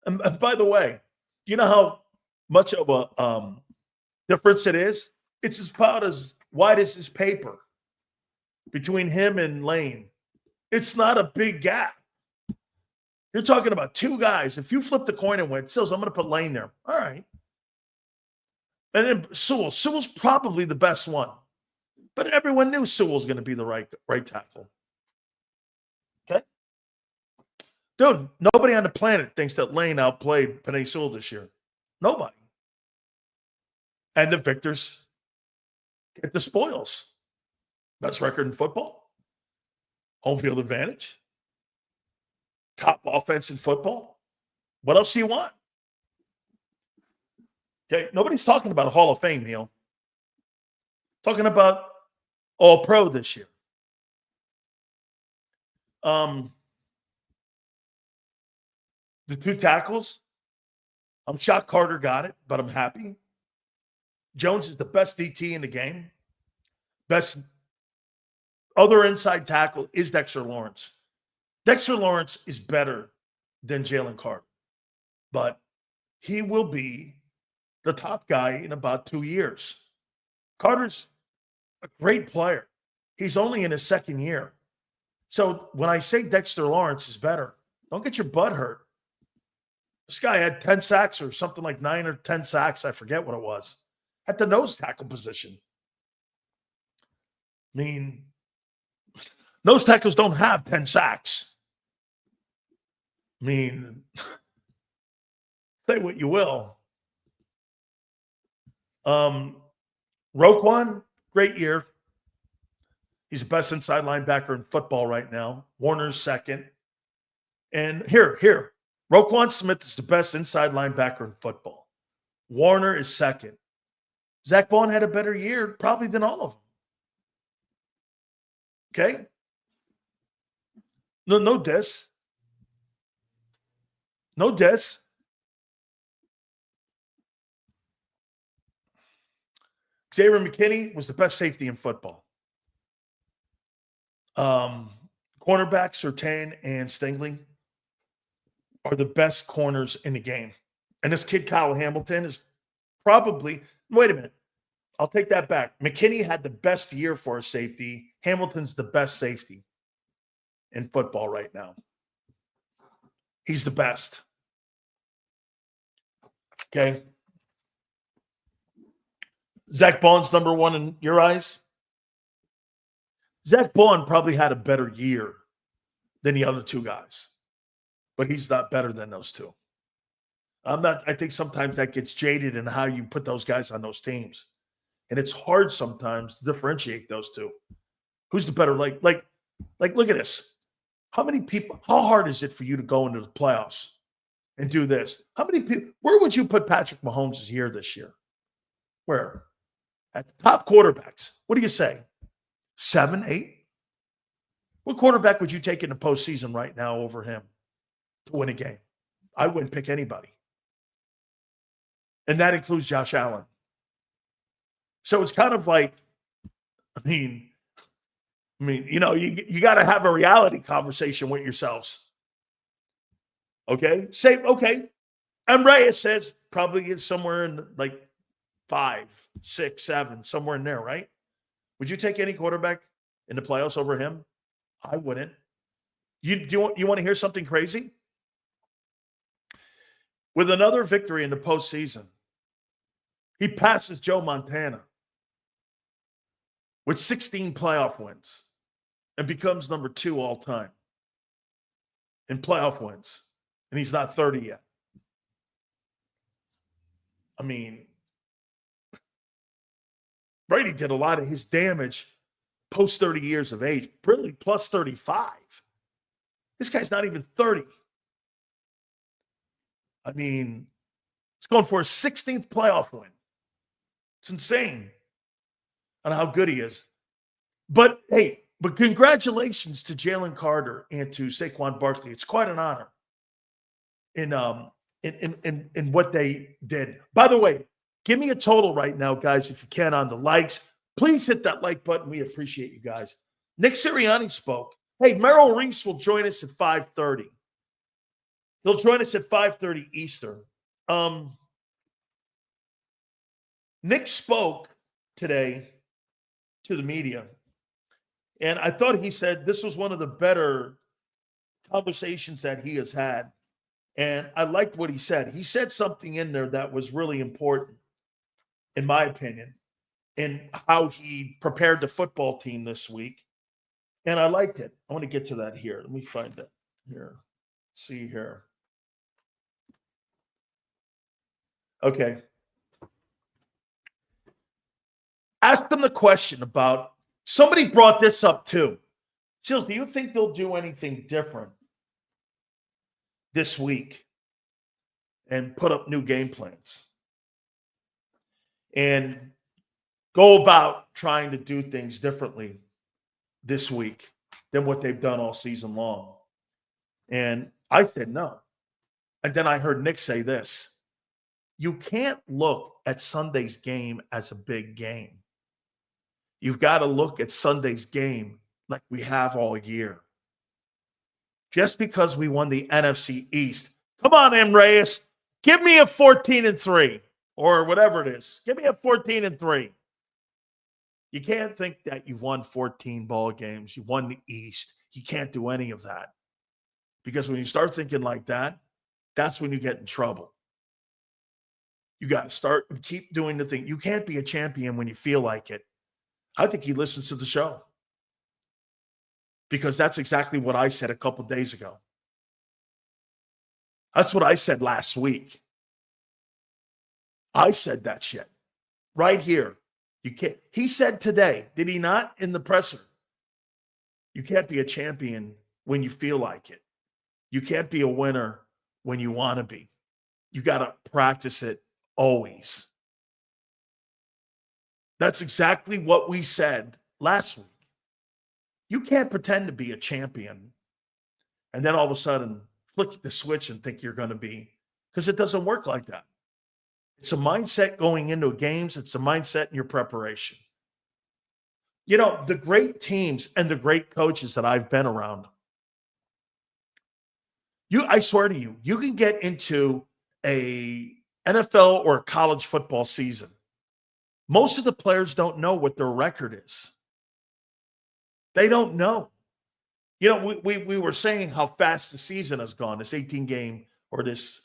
And by the way, you know how much of a difference it is? It's about as wide as this paper between him and Lane. It's not a big gap. You're talking about 2 guys. If you flip the coin and went, Sills, I'm going to put Lane there. All right. And then Sewell. Sewell's probably the best one. But everyone knew Sewell's going to be the right tackle. Okay? Dude, nobody on the planet thinks that Lane outplayed Penei Sewell this year. Nobody. And the victors get the spoils. Best record in football. Home field advantage. Top offense in football. What else do you want? Okay, nobody's talking about a Hall of Fame, Neil. Talking about All-Pro this year. The 2 tackles, I'm shocked Carter got it, but I'm happy. Jones is the best DT in the game. Best other inside tackle is Dexter Lawrence. Dexter Lawrence is better than Jalen Carter, but he will be the top guy in about 2 years. Carter's a great player. He's only in his 2nd year. So when I say Dexter Lawrence is better, don't get your butt hurt. This guy had 10 sacks or something like 9 or 10 sacks. I forget what it was. At the nose tackle position. I mean, nose tackles don't have 10 sacks. I mean, say what you will. Roquan, great year. He's the best inside linebacker in football right now. Warner's 2nd. And here. Roquan Smith is the best inside linebacker in football. Warner is 2nd. Zach Bond had a better year probably than all of them. Okay? No diss. No diss. Xavier McKinney was the best safety in football. Cornerbacks, Surtain and Stingley are the best corners in the game. And this kid, Kyle Hamilton, is probably – wait a minute. I'll take that back. McKinney had the best year for a safety. Hamilton's the best safety in football right now. He's the best. Okay. Zach Bond's number 1 in your eyes? Zach Bond probably had a better year than the other 2 guys, but he's not better than those 2. I think sometimes that gets jaded in how you put those guys on those teams. And it's hard sometimes to differentiate those 2. Who's the better? Like, look at this. How hard is it for you to go into the playoffs and do this. How many people, where would you put Patrick Mahomes' year this year? Where? At the top quarterbacks. What do you say? 7, 8? What quarterback would you take in the postseason right now over him to win a game? I wouldn't pick anybody. And that includes Josh Allen. So it's kind of like, I mean, you got to have a reality conversation with yourselves. Okay? Say, okay. And Reyes says probably is somewhere in like 5, 6, 7, somewhere in there, right? Would you take any quarterback in the playoffs over him? I wouldn't. You want to hear something crazy? With another victory in the postseason, he passes Joe Montana with 16 playoff wins and becomes number 2 all time in playoff wins. And he's not 30 yet. I mean, Brady did a lot of his damage post 30 years of age, really plus 35. This guy's not even 30. I mean, he's going for a 16th playoff win. It's insane on how good he is. But hey, congratulations to Jalen Carter and to Saquon Barkley. It's quite an honor in what they did. By the way, give me a total right now, guys, if you can, on the likes. Please hit that like button. We appreciate you guys. Nick Sirianni spoke. Hey, Merrill Reese will join us at 5:30. He'll join us at 5:30 Eastern. Nick spoke today to the media, and I thought he said this was one of the better conversations that he has had. And I liked what he said. He said something in there that was really important, in my opinion, in how he prepared the football team this week. And I liked it. I want to get to that here. Let me find it here. Let's see here. Okay. Ask them the question about, somebody brought this up too. Seals, do you think they'll do anything different this week and put up new game plans and go about trying to do things differently this week than what they've done all season long? And I said no. And then I heard Nick say this: you can't look at Sunday's game as a big game. You've got to look at Sunday's game like we have all year. Just because we won the NFC East, come on, M. Reyes, give me a 14-3 or whatever it is. Give me a 14-3. You can't think that you've won 14 ball games. You won the East. You can't do any of that. Because when you start thinking like that, that's when you get in trouble. You got to start and keep doing the thing. You can't be a champion when you feel like it. I think he listens to the show, because that's exactly what I said a couple of days ago. That's what I said last week. I said that shit right here. You can't. He said today, did he not, in the presser? You can't be a champion when you feel like it. You can't be a winner when you want to be. You got to practice it always. That's exactly what we said last week. You can't pretend to be a champion and then all of a sudden flick the switch and think you're going to be, because it doesn't work like that. It's a mindset going into games. It's a mindset in your preparation. You know, the great teams and the great coaches that I've been around, I swear to you, you can get into a NFL or a college football season. Most of the players don't know what their record is. They don't know. You know, we were saying how fast the season has gone, this 18-game or this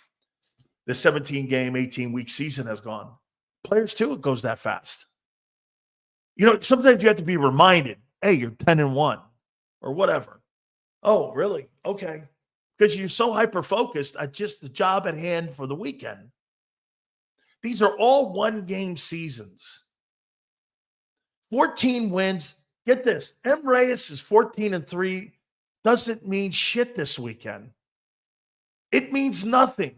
17-game, 18-week season has gone. Players, too, it goes that fast. You know, sometimes you have to be reminded, hey, you're 10-1 or whatever. Oh, really? Okay. Because you're so hyper-focused at just the job at hand for the weekend. These are all one-game seasons. 14 wins. Get this. M. Reyes is 14-3. Doesn't mean shit this weekend. It means nothing.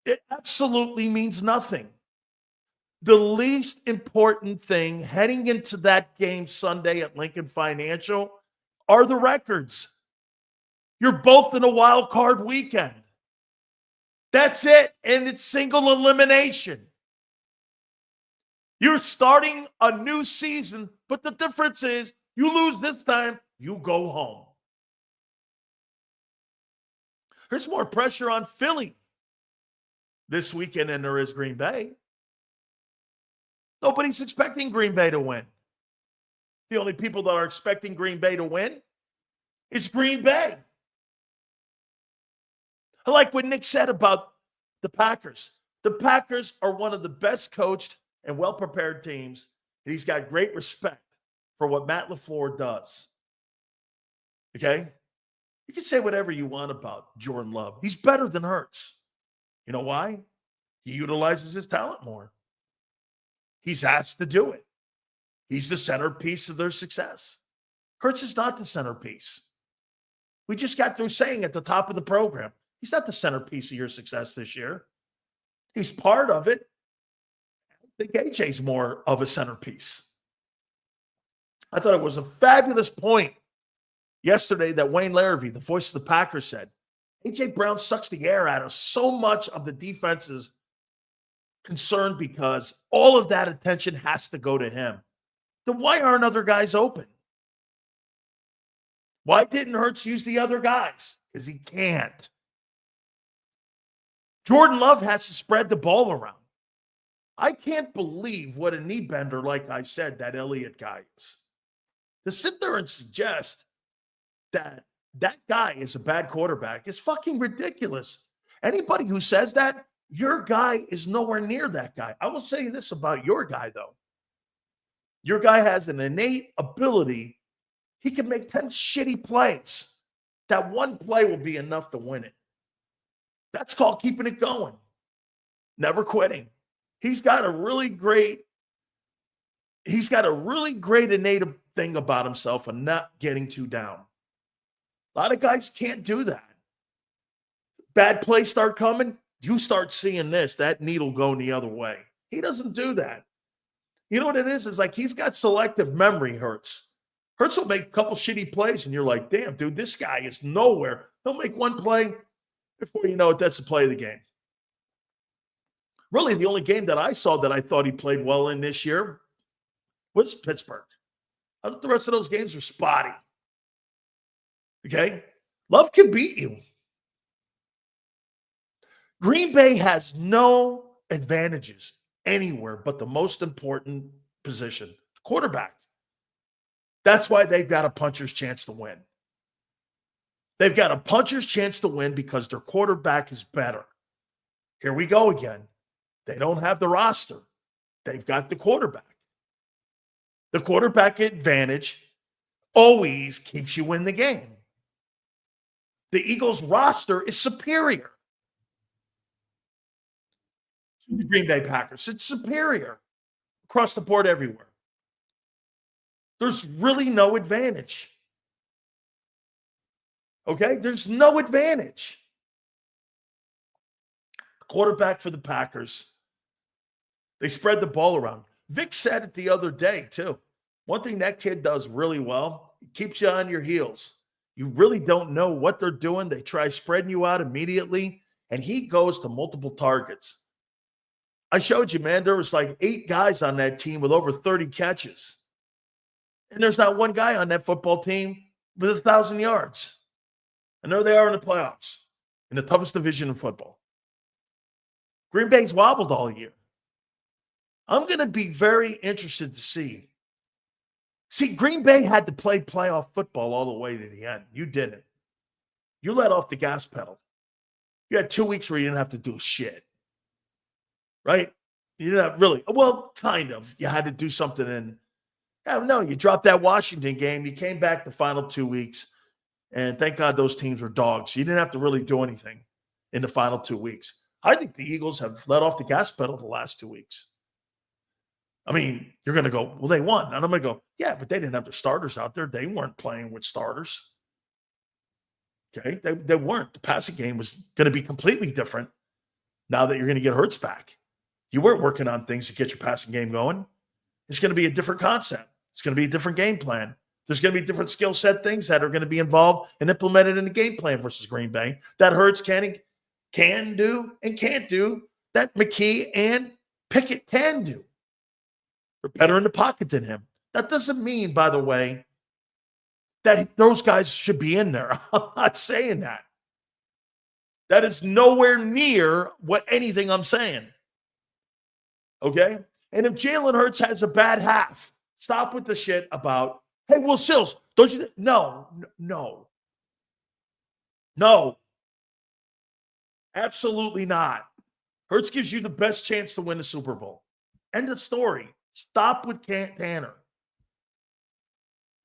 It absolutely means nothing. The least important thing heading into that game Sunday at Lincoln Financial are the records. You're both in a wild card weekend. That's it. And it's single elimination. You're starting a new season, but the difference is you lose this time, you go home. There's more pressure on Philly this weekend than there is Green Bay. Nobody's expecting Green Bay to win. The only people that are expecting Green Bay to win is Green Bay. I like what Nick said about the Packers. The Packers are one of the best coached and well-prepared teams, and he's got great respect for what Matt LaFleur does. Okay? You can say whatever you want about Jordan Love. He's better than Hurts. You know why? He utilizes his talent more. He's asked to do it. He's the centerpiece of their success. Hurts is not the centerpiece. We just got through saying at the top of the program, he's not the centerpiece of your success this year. He's part of it. I think AJ's more of a centerpiece. I thought it was a fabulous point yesterday that Wayne Larrivee, the voice of the Packers, said. AJ Brown sucks the air out of so much of the defense's concern because all of that attention has to go to him. Then why aren't other guys open? Why didn't Hurts use the other guys? Because he can't. Jordan Love has to spread the ball around. I can't believe what a knee bender, like I said, that Elliott guy is. To sit there and suggest that that guy is a bad quarterback is fucking ridiculous. Anybody who says that, your guy is nowhere near that guy. I will say this about your guy, though. Your guy has an innate ability. He can make 10 shitty plays. That one play will be enough to win it. That's called keeping it going. Never quitting. He's got a really great innate thing about himself and not getting too down. A lot of guys can't do that. Bad plays start coming, you start seeing this, that needle going the other way. He doesn't do that. You know what it is? It's like he's got selective memory, Hurts. Hurts will make a couple shitty plays, and you're like, damn, dude, this guy is nowhere. He'll make one play. Before you know it, that's the play of the game. Really, the only game that I saw that I thought he played well in this year was Pittsburgh. I thought the rest of those games were spotty. Okay? Love can beat you. Green Bay has no advantages anywhere but the most important position, quarterback. That's why they've got a puncher's chance to win. They've got a puncher's chance to win because their quarterback is better. Here we go again. They don't have the roster. They've got the quarterback. The quarterback advantage always keeps you in the game. The Eagles' roster is superior to the Green Bay Packers. It's superior across the board everywhere. There's really no advantage. Okay? There's no advantage. Quarterback for the Packers. They spread the ball around. Vic said it the other day, too. One thing that kid does really well, he keeps you on your heels. You really don't know what they're doing. They try spreading you out immediately, and he goes to multiple targets. I showed you, man, there was like 8 guys on that team with over 30 catches. And there's not one guy on that football team with 1,000 yards. And there they are in the playoffs, in the toughest division in football. Green Bay's wobbled all year. I'm going to be very interested to see. See, Green Bay had to play playoff football all the way to the end. You didn't. You let off the gas pedal. You had 2 weeks where you didn't have to do shit. Right? You didn't have really. Well, kind of. You had to do something in. No, you dropped that Washington game. You came back the final 2 weeks. And thank God those teams were dogs. You didn't have to really do anything in the final 2 weeks. I think the Eagles have let off the gas pedal the last 2 weeks. I mean, you're going to go, well, they won. And I'm going to go, yeah, but they didn't have their starters out there. They weren't playing with starters. Okay, they weren't. The passing game was going to be completely different now that you're going to get Hurts back. You weren't working on things to get your passing game going. It's going to be a different concept. It's going to be a different game plan. There's going to be different skill set things that are going to be involved and implemented in the game plan versus Green Bay that Hurts can do and can't do that McKee and Pickett can do. They're better in the pocket than him. That doesn't mean, by the way, that those guys should be in there. I'm not saying that. That is nowhere near what anything I'm saying. Okay? And if Jalen Hurts has a bad half, stop with the shit about, hey, Will Sills, don't you? No. Absolutely not. Hurts gives you the best chance to win the Super Bowl. End of story. Stop with Tanner.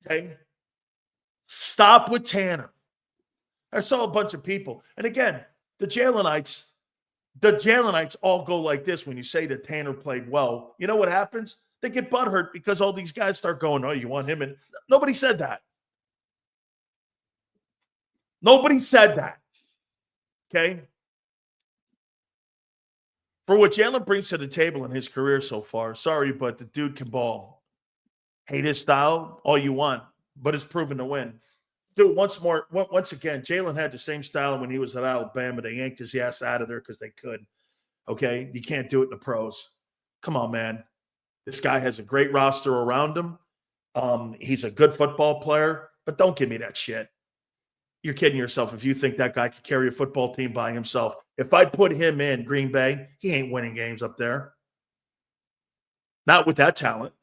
Okay? Stop with Tanner. I saw a bunch of people. And again, the Jalenites all go like this when you say that Tanner played well. You know what happens? They get butthurt because all these guys start going, oh, you want him? And nobody said that. Nobody said that. Okay? For what Jalen brings to the table in his career so far, sorry, but the dude can ball. Hate his style all you want, but it's proven to win. Dude, once again, Jalen had the same style when he was at Alabama. They yanked his ass out of there because they could. Okay? You can't do it in the pros. Come on, man. This guy has a great roster around him. He's a good football player, but don't give me that shit. You're kidding yourself if you think that guy could carry a football team by himself. If I put him in Green Bay, he ain't winning games up there. Not with that talent.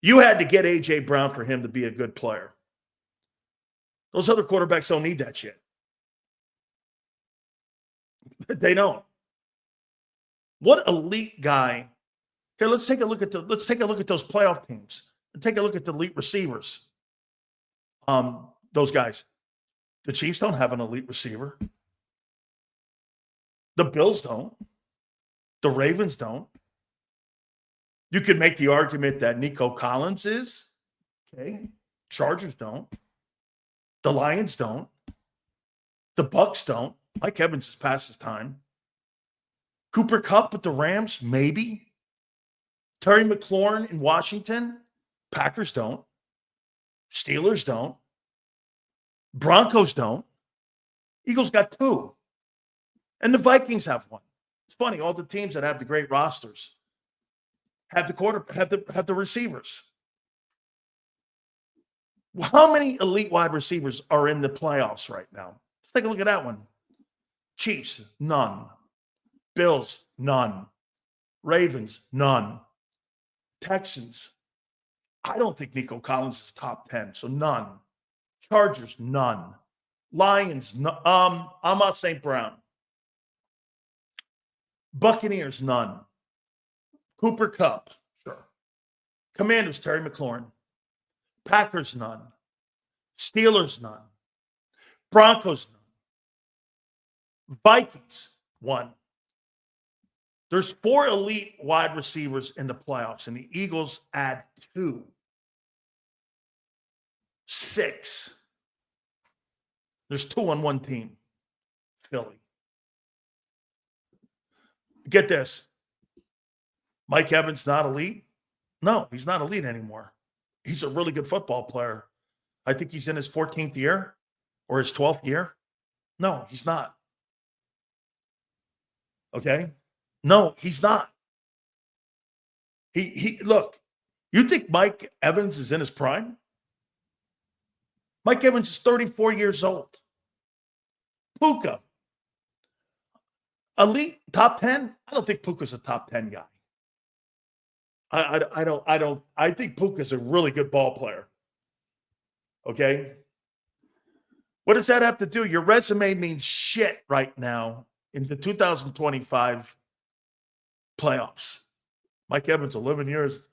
You had to get A.J. Brown for him to be a good player. Those other quarterbacks don't need that shit. They don't. What elite guy? Here, let's take a look at those playoff teams and take a look at the elite receivers. Those guys. The Chiefs don't have an elite receiver. The Bills don't. The Ravens don't. You could make the argument that Nico Collins is. Okay. Chargers don't. The Lions don't. The Bucks don't. Mike Evans is past his time. Cooper Kupp with the Rams, maybe. Terry McLaurin in Washington, Packers don't. Steelers don't. Broncos don't. Eagles got two. And the Vikings have one. It's funny, all the teams that have the great rosters have the receivers. How many elite wide receivers are in the playoffs right now? Let's take a look at that one. Chiefs, none. Bills, none. Ravens, none. Texans, I don't think Nico Collins is top 10, so none. Chargers, none. Lions, Amon St. Brown. Buccaneers, none. Cooper Kupp, sure. Commanders, Terry McLaurin. Packers, none. Steelers, none. Broncos, none. Vikings, one. There's 4 elite wide receivers in the playoffs, and the Eagles add 2. 6. There's 2 on one team. Philly. Get this. Mike Evans not elite? No, he's not elite anymore. He's a really good football player. I think he's in his 14th year or his 12th year. No, he's not. Okay? No, he's not. He look, you think Mike Evans is in his prime? Mike Evans is 34 years old. Puka. Elite top 10? I don't think Puka's a top 10 guy. I think Puka's a really good ball player. Okay? What does that have to do? Your resume means shit right now in the 2025 playoffs. Mike Evans, 11 years,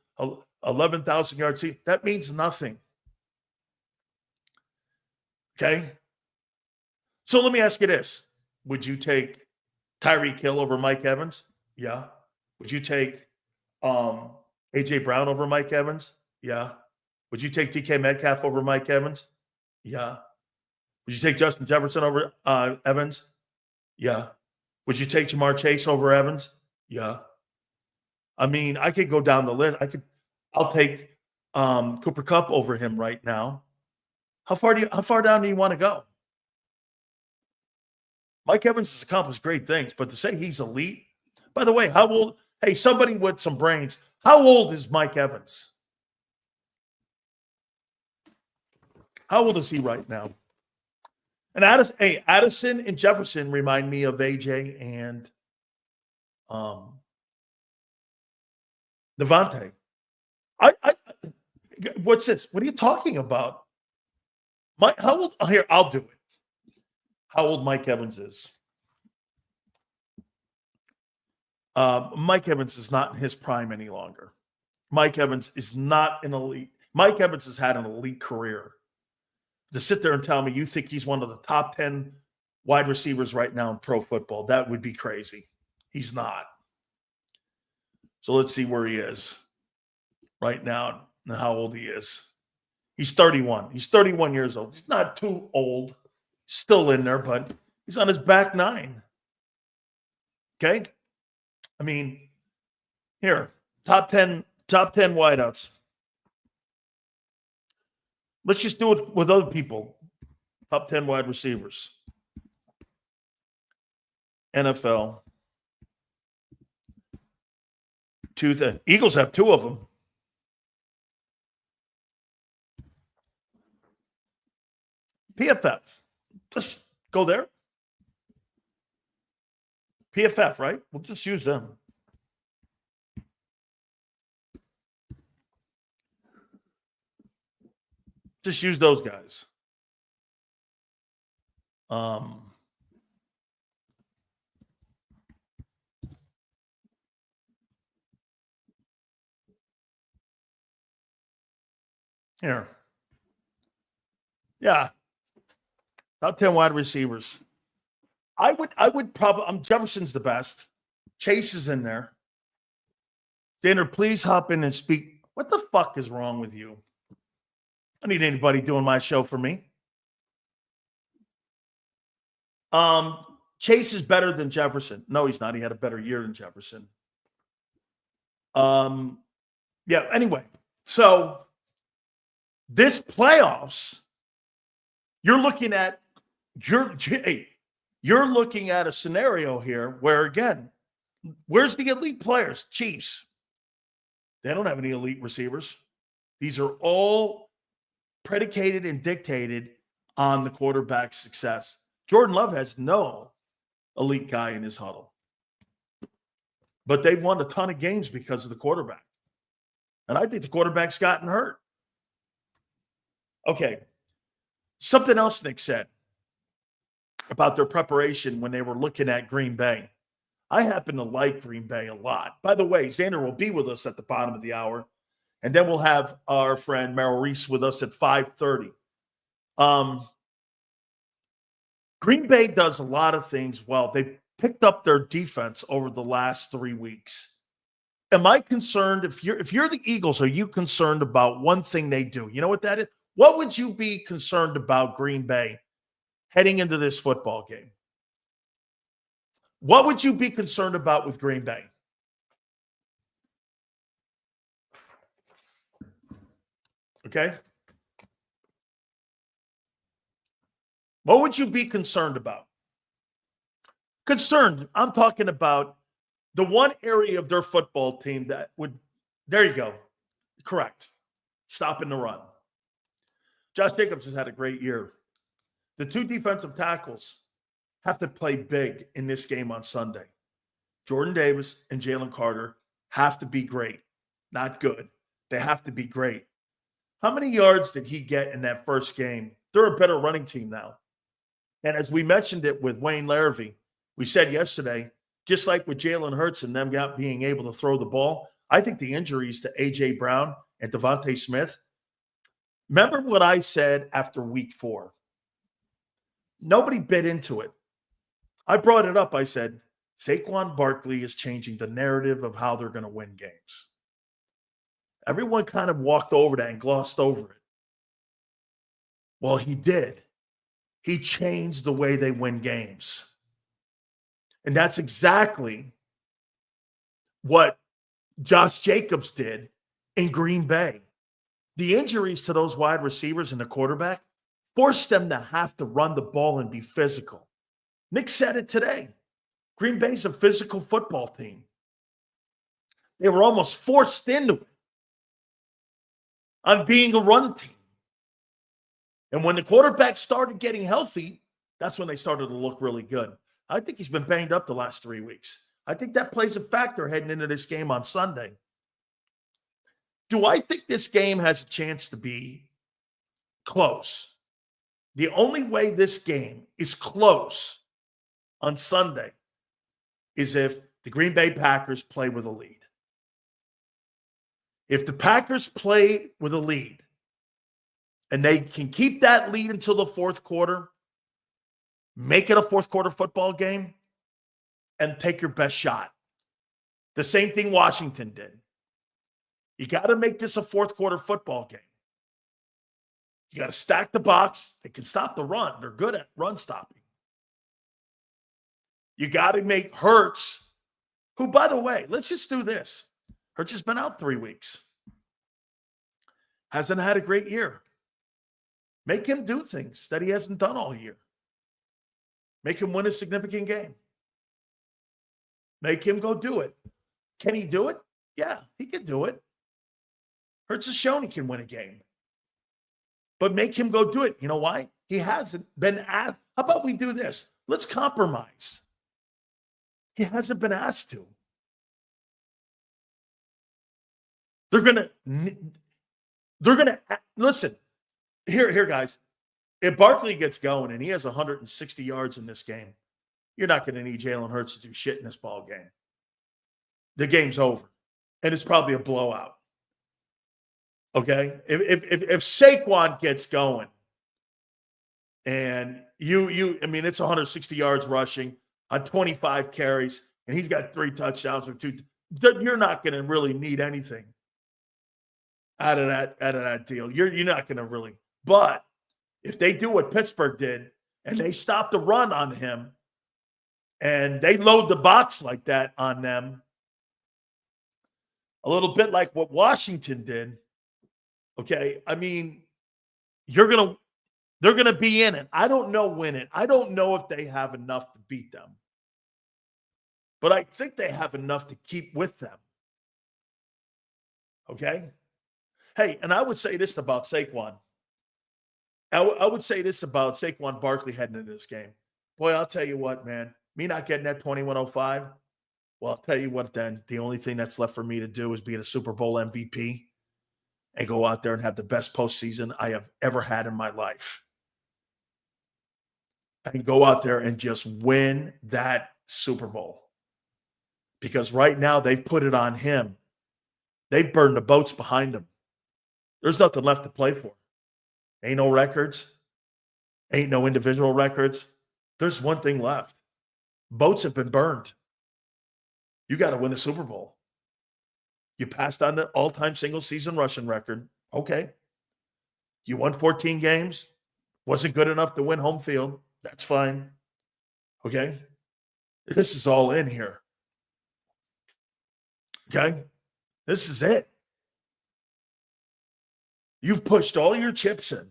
11,000 yards. That means nothing. Okay? So let me ask you this. Would you take Tyreek Hill over Mike Evans? Yeah. Would you take A.J. Brown over Mike Evans? Yeah. Would you take DK Metcalf over Mike Evans? Yeah. Would you take Justin Jefferson over Evans? Yeah. Would you take Jamar Chase over Evans? Yeah. I mean, I could go down the list. I'll take Cooper Kupp over him right now. How far down do you want to go? Mike Evans has accomplished great things, but to say he's elite, by the way, how old? Hey, somebody with some brains, how old is Mike Evans? How old is he right now? And Addison and Jefferson remind me of AJ and Devontae. What's this? What are you talking about? How old? Here, I'll do it. How old Mike Evans is? Mike Evans is not in his prime any longer. Mike Evans is not an elite. Mike Evans has had an elite career. To sit there and tell me you think he's one of the top 10 wide receivers right now in pro football, that would be crazy. He's not. So let's see where he is right now and how old he is. He's 31. He's 31 years old. He's not too old. Still in there, but he's on his back nine. Okay? I mean, here, top 10 wideouts. Let's just do it with other people. Top 10 wide receivers. NFL. Eagles have two of them. PFF. Just go there. PFF, right? We'll just use them. Just use those guys. Here. Yeah. Top 10 wide receivers. I would probably Jefferson's the best. Chase is in there. Tanner, please hop in and speak. What the fuck is wrong with you? I don't need anybody doing my show for me. Chase is better than Jefferson. No, he's not. He had a better year than Jefferson. Yeah, anyway. So this playoffs, you're looking at a scenario here where, again, where's the elite players? Chiefs. They don't have any elite receivers. These are all predicated and dictated on the quarterback's success. Jordan Love has no elite guy in his huddle. But they've won a ton of games because of the quarterback. And I think the quarterback's gotten hurt. Okay. Something else Nick said about their preparation when they were looking at Green Bay. I happen to like Green Bay a lot. By the way, Xander will be with us at the bottom of the hour. And then we'll have our friend Merrill Reese with us at 5:30. Green Bay does a lot of things well. They picked up their defense over the last 3 weeks. Am I concerned? If you're the Eagles, are you concerned about one thing they do? You know what that is? What would you be concerned about Green Bay heading into this football game? What would you be concerned about with Green Bay? Okay? What would you be concerned about? Concerned, I'm talking about the one area of their football team that would, there you go. Correct. Stopping the run. Josh Jacobs has had a great year. The two defensive tackles have to play big in this game on Sunday. Jordan Davis and Jalen Carter have to be great, not good. They have to be great. How many yards did he get in that first game? They're a better running team now. And as we mentioned it with Wayne Larrivee, we said yesterday, just like with Jalen Hurts and them not being able to throw the ball, I think the injuries to A.J. Brown and Devontae Smith, remember what I said after week 4? Nobody bit into it. I brought it up. I said, Saquon Barkley is changing the narrative of how they're going to win games. Everyone kind of walked over that and glossed over it. Well, he did. He changed the way they win games. And that's exactly what Josh Jacobs did in Green Bay. The injuries to those wide receivers and the quarterback forced them to have to run the ball and be physical. Nick said it today. Green Bay's a physical football team. They were almost forced into it on being a run team. And when the quarterback started getting healthy, that's when they started to look really good. I think he's been banged up the last 3 weeks. I think that plays a factor heading into this game on Sunday. Do I think this game has a chance to be close? The only way this game is close on Sunday is if the Green Bay Packers play with a lead. If the Packers play with a lead and they can keep that lead until the fourth quarter, make it a fourth quarter football game, and take your best shot. The same thing Washington did. You got to make this a fourth quarter football game. You got to stack the box. They can stop the run. They're good at run stopping. You got to make Hurts, who, by the way, let's just do this. Hurts has been out 3 weeks. Hasn't had a great year. Make him do things that he hasn't done all year. Make him win a significant game. Make him go do it. Can he do it? Yeah, he can do it. Hurts has shown he can win a game. But make him go do it. You know why? He hasn't been asked. How about we do this? Let's compromise. He hasn't been asked to. They're gonna listen. Here, guys. If Barkley gets going and he has 160 yards in this game, you're not going to need Jalen Hurts to do shit in this ball game. The game's over, and it's probably a blowout. Okay, if Saquon gets going, and I mean, it's 160 yards rushing on 25 carries, and he's got 3 touchdowns or 2. You're not going to really need anything out of that deal. You're not going to really. But if they do what Pittsburgh did and they stop the run on him and they load the box like that on them, a little bit like what Washington did, okay, I mean, they're going to be in it. I don't know when it. I don't know if they have enough to beat them. But I think they have enough to keep with them. Okay? Hey, and I would say this about Saquon. I would say this about Saquon Barkley heading into this game. Boy, I'll tell you what, man. Me not getting that 2105, well, I'll tell you what then. The only thing that's left for me to do is be a Super Bowl MVP and go out there and have the best postseason I have ever had in my life. I can go out there and just win that Super Bowl. Because right now they've put it on him. They've burned the boats behind him. There's nothing left to play for. Ain't no records. Ain't no individual records. There's one thing left. Boats have been burned. You got to win the Super Bowl. You passed on the all-time single-season rushing record. Okay. You won 14 games. Wasn't good enough to win home field. That's fine. Okay. This is all in here. Okay. This is it. You've pushed all your chips in.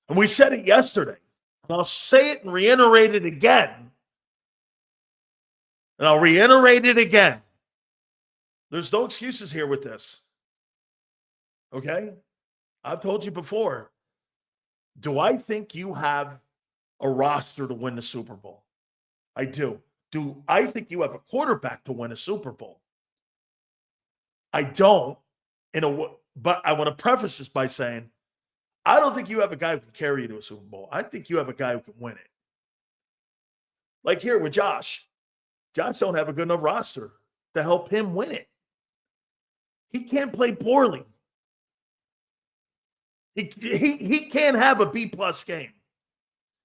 And we said it yesterday. And I'll say it and reiterate it again. And I'll reiterate it again. There's no excuses here with this. Okay? I've told you before. Do I think you have a roster to win the Super Bowl? I do. Do I think you have a quarterback to win a Super Bowl? I don't. But I want to preface this by saying, I don't think you have a guy who can carry you to a Super Bowl. I think you have a guy who can win it. Like here with Josh. Josh don't have a good enough roster to help him win it. He can't play poorly. He can't have a B-plus game.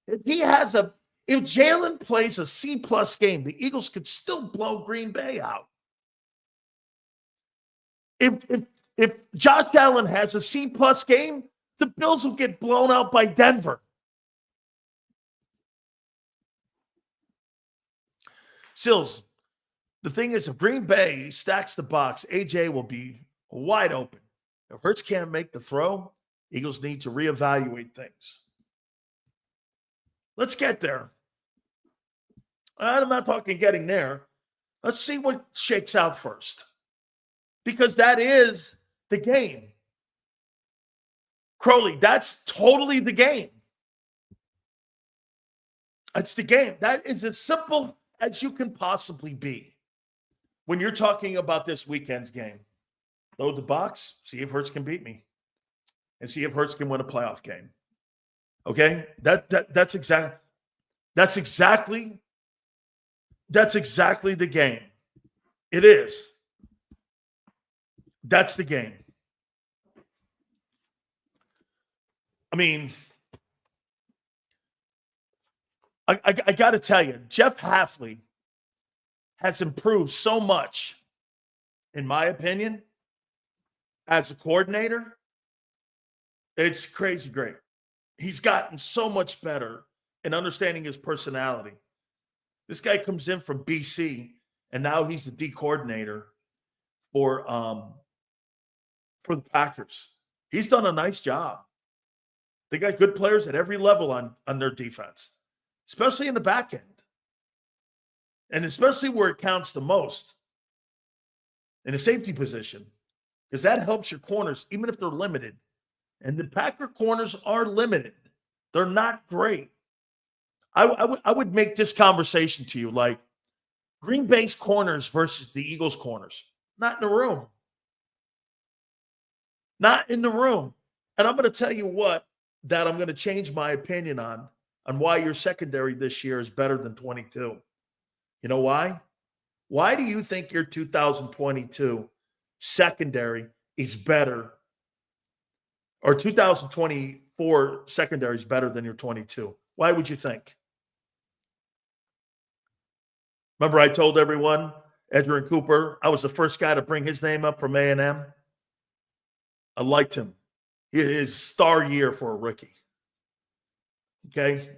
If Jalen plays a C-plus game, the Eagles could still blow Green Bay out. If Josh Allen has a C-plus game, the Bills will get blown out by Denver. Sills, the thing is, if Green Bay stacks the box, AJ will be wide open. If Hurts can't make the throw, Eagles need to reevaluate things. Let's get there. I'm not talking getting there. Let's see what shakes out first. Because that is the game. Crowley, that's totally the game. That's the game. That is as simple as you can possibly be when you're talking about this weekend's game. Load the box, see if Hurts can beat me, and see if Hurts can win a playoff game. Okay? That's exactly the game. It is. That's the game. I mean, I got to tell you, Jeff Hafley has improved so much, in my opinion, as a coordinator. It's crazy great. He's gotten so much better in understanding his personality. This guy comes in from BC, and now he's the D coordinator for the Packers. He's done a nice job. They got good players at every level on their defense, especially in the back end, and especially where it counts the most, in a safety position, because that helps your corners, even if they're limited. And the Packer corners are limited. They're not great. I would make this conversation to you like Green Bay's corners versus the Eagles' corners. Not in the room. Not in the room. And I'm going to tell you what, that I'm going to change my opinion on why your secondary this year is better than 22. You know why? Why do you think your 2022 secondary is better, or 2024 secondary is better than your 22? Why would you think? Remember I told everyone, Edgerrin Cooper, I was the first guy to bring his name up from A&M. I liked him. His star year for a rookie. Okay?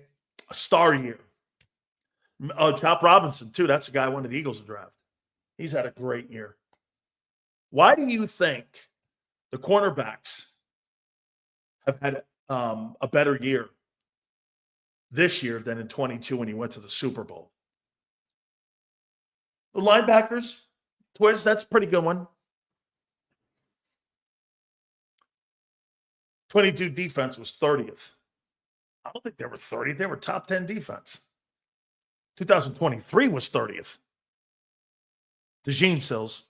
A star year. Chop Robinson, too. That's the guy I wanted the Eagles to draft. He's had a great year. Why do you think the cornerbacks have had a better year this year than in 22 when he went to the Super Bowl? The linebackers, Twiz, that's a pretty good one. 22 defense was 30th. I don't think they were 30th. They were top 10 defense. 2023 was 30th. DeJean Sills.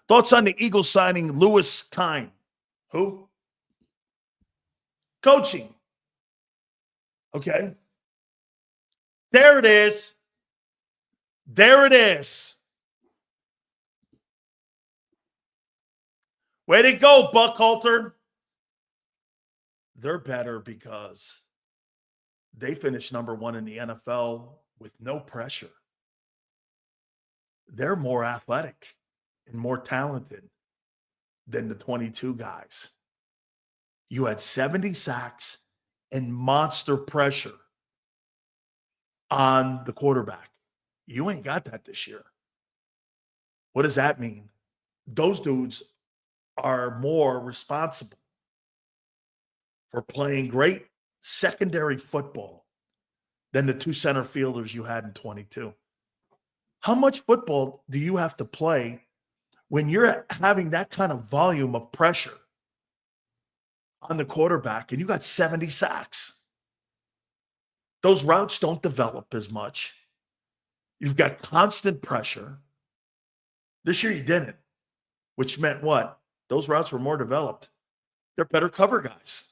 Thoughts on the Eagles signing Lewis Kine? Who? Coaching. Okay. There it is. There it is. Way to go, Buckhalter. They're better because they finished number one in the NFL with no pressure. They're more athletic and more talented than the 22 guys. You had 70 sacks and monster pressure on the quarterback. You ain't got that this year. What does that mean? Those dudes are more responsible for playing great secondary football than the two center fielders you had in 22. How much football do you have to play when you're having that kind of volume of pressure on the quarterback and you got 70 sacks? Those routes don't develop as much. You've got constant pressure. This year you didn't, which meant what? Those routes were more developed. They're better cover guys.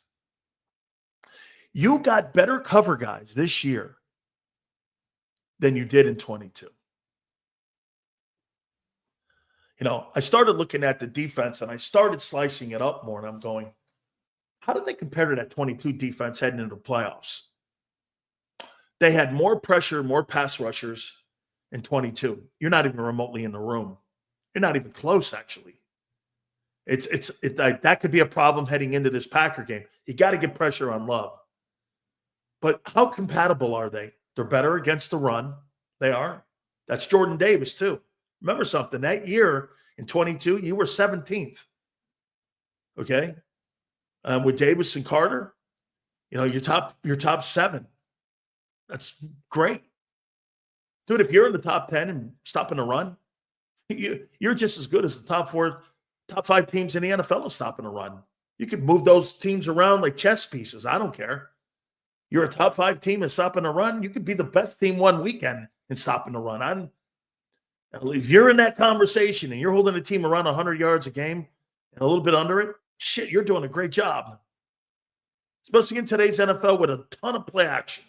You got better cover guys this year than you did in 22. You know, I started looking at the defense and I started slicing it up more, and I'm going, how do they compare to that 22 defense heading into the playoffs? They had more pressure, more pass rushers in 22. You're not even remotely in the room. You're not even close, actually. That could be a problem heading into this Packer game. You got to get pressure on Love. But how compatible are they? They're better against the run. They are. That's Jordan Davis, too. Remember something. That year in 22, you were 17th. Okay? With Davis and Carter, you're top 7. That's great. Dude, if you're in the top 10 and stopping the run, you're just as good as the top 5 teams in the NFL are stopping the run. You could move those teams around like chess pieces. I don't care. You're a top 5 team in stopping the run. You could be the best team one weekend in stopping the run. If you're in that conversation and you're holding a team around 100 yards a game and a little bit under it, shit, you're doing a great job. Especially in today's NFL with a ton of play action.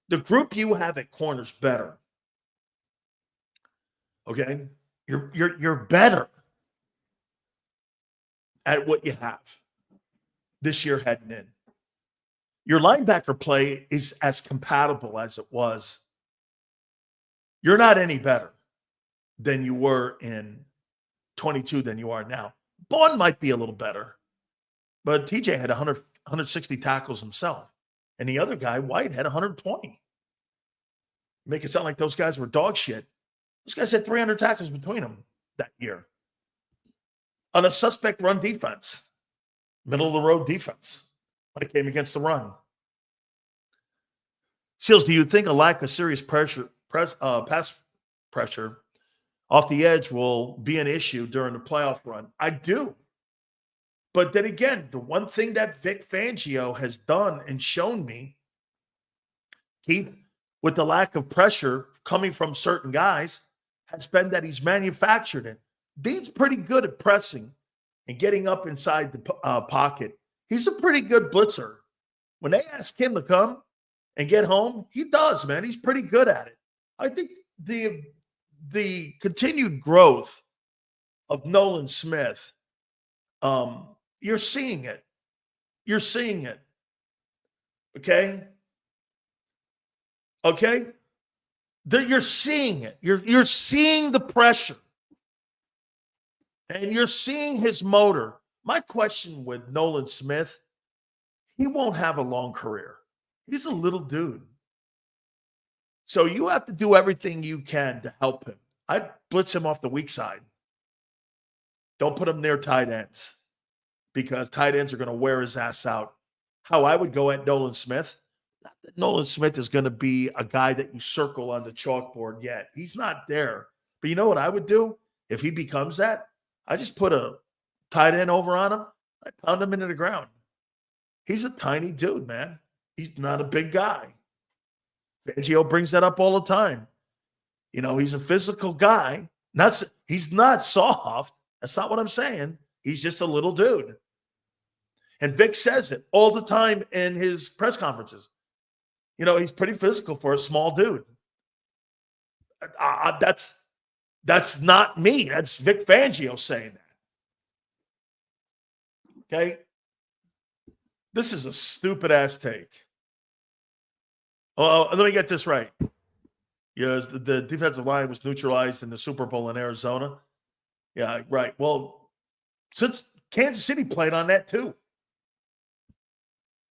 The group you have at corner's better. Okay? You're better at what you have this year heading in. Your linebacker play is as compatible as it was. You're not any better than you were in 22 than you are now. Bond might be a little better, but TJ had 160 tackles himself. And the other guy, White, had 120. Make it sound like those guys were dog shit. Those guys had 300 tackles between them that year. On a suspect run defense, middle of the road defense, when it came against the run. Seals, do you think a lack of serious pass pressure off the edge will be an issue during the playoff run? I do. But then again, the one thing that Vic Fangio has done and shown me, Keith, with the lack of pressure coming from certain guys, has been that he's manufactured it. Dean's pretty good at pressing and getting up inside the pocket. He's a pretty good blitzer. When they ask him to come and get home, he does, man. He's pretty good at it. I think the continued growth of Nolan Smith, you're seeing it. You're seeing it. Okay? Okay? You're seeing it. You're seeing the pressure. And you're seeing his motor. My question with Nolan Smith, he won't have a long career. He's a little dude. So you have to do everything you can to help him. I'd blitz him off the weak side. Don't put him near tight ends because tight ends are going to wear his ass out. How I would go at Nolan Smith, not that Nolan Smith is going to be a guy that you circle on the chalkboard yet. He's not there. But you know what I would do if he becomes that? I just put a tight end over on him. I pound him into the ground. He's a tiny dude, man. He's not a big guy. Fangio brings that up all the time. He's a physical guy. He's not soft. That's not what I'm saying. He's just a little dude. And Vic says it all the time in his press conferences. He's pretty physical for a small dude. That's not me. That's Vic Fangio saying that. Okay? This is a stupid-ass take. Oh, let me get this right. The defensive line was neutralized in the Super Bowl in Arizona. Yeah, right. Well, since Kansas City played on that too.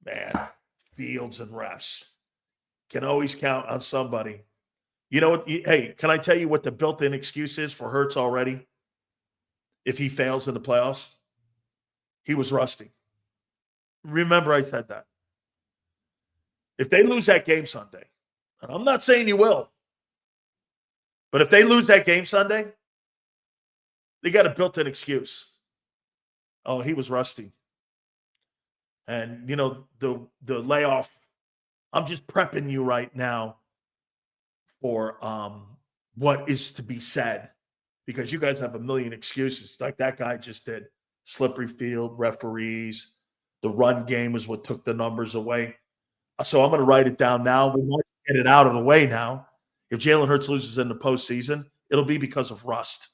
Man, Fields and refs can always count on somebody. You know what? Hey, can I tell you what the built-in excuse is for Hurts already? If he fails in the playoffs, he was rusty. Remember I said that. If they lose that game Sunday, and I'm not saying you will, but if they lose that game Sunday, they got a built-in excuse. Oh, he was rusty. And, the layoff, I'm just prepping you right now for what is to be said because you guys have a million excuses like that guy just did. Slippery field, referees, the run game is what took the numbers away. So I'm going to write it down now. We want to get it out of the way now. If Jalen Hurts loses in the postseason, it'll be because of rust.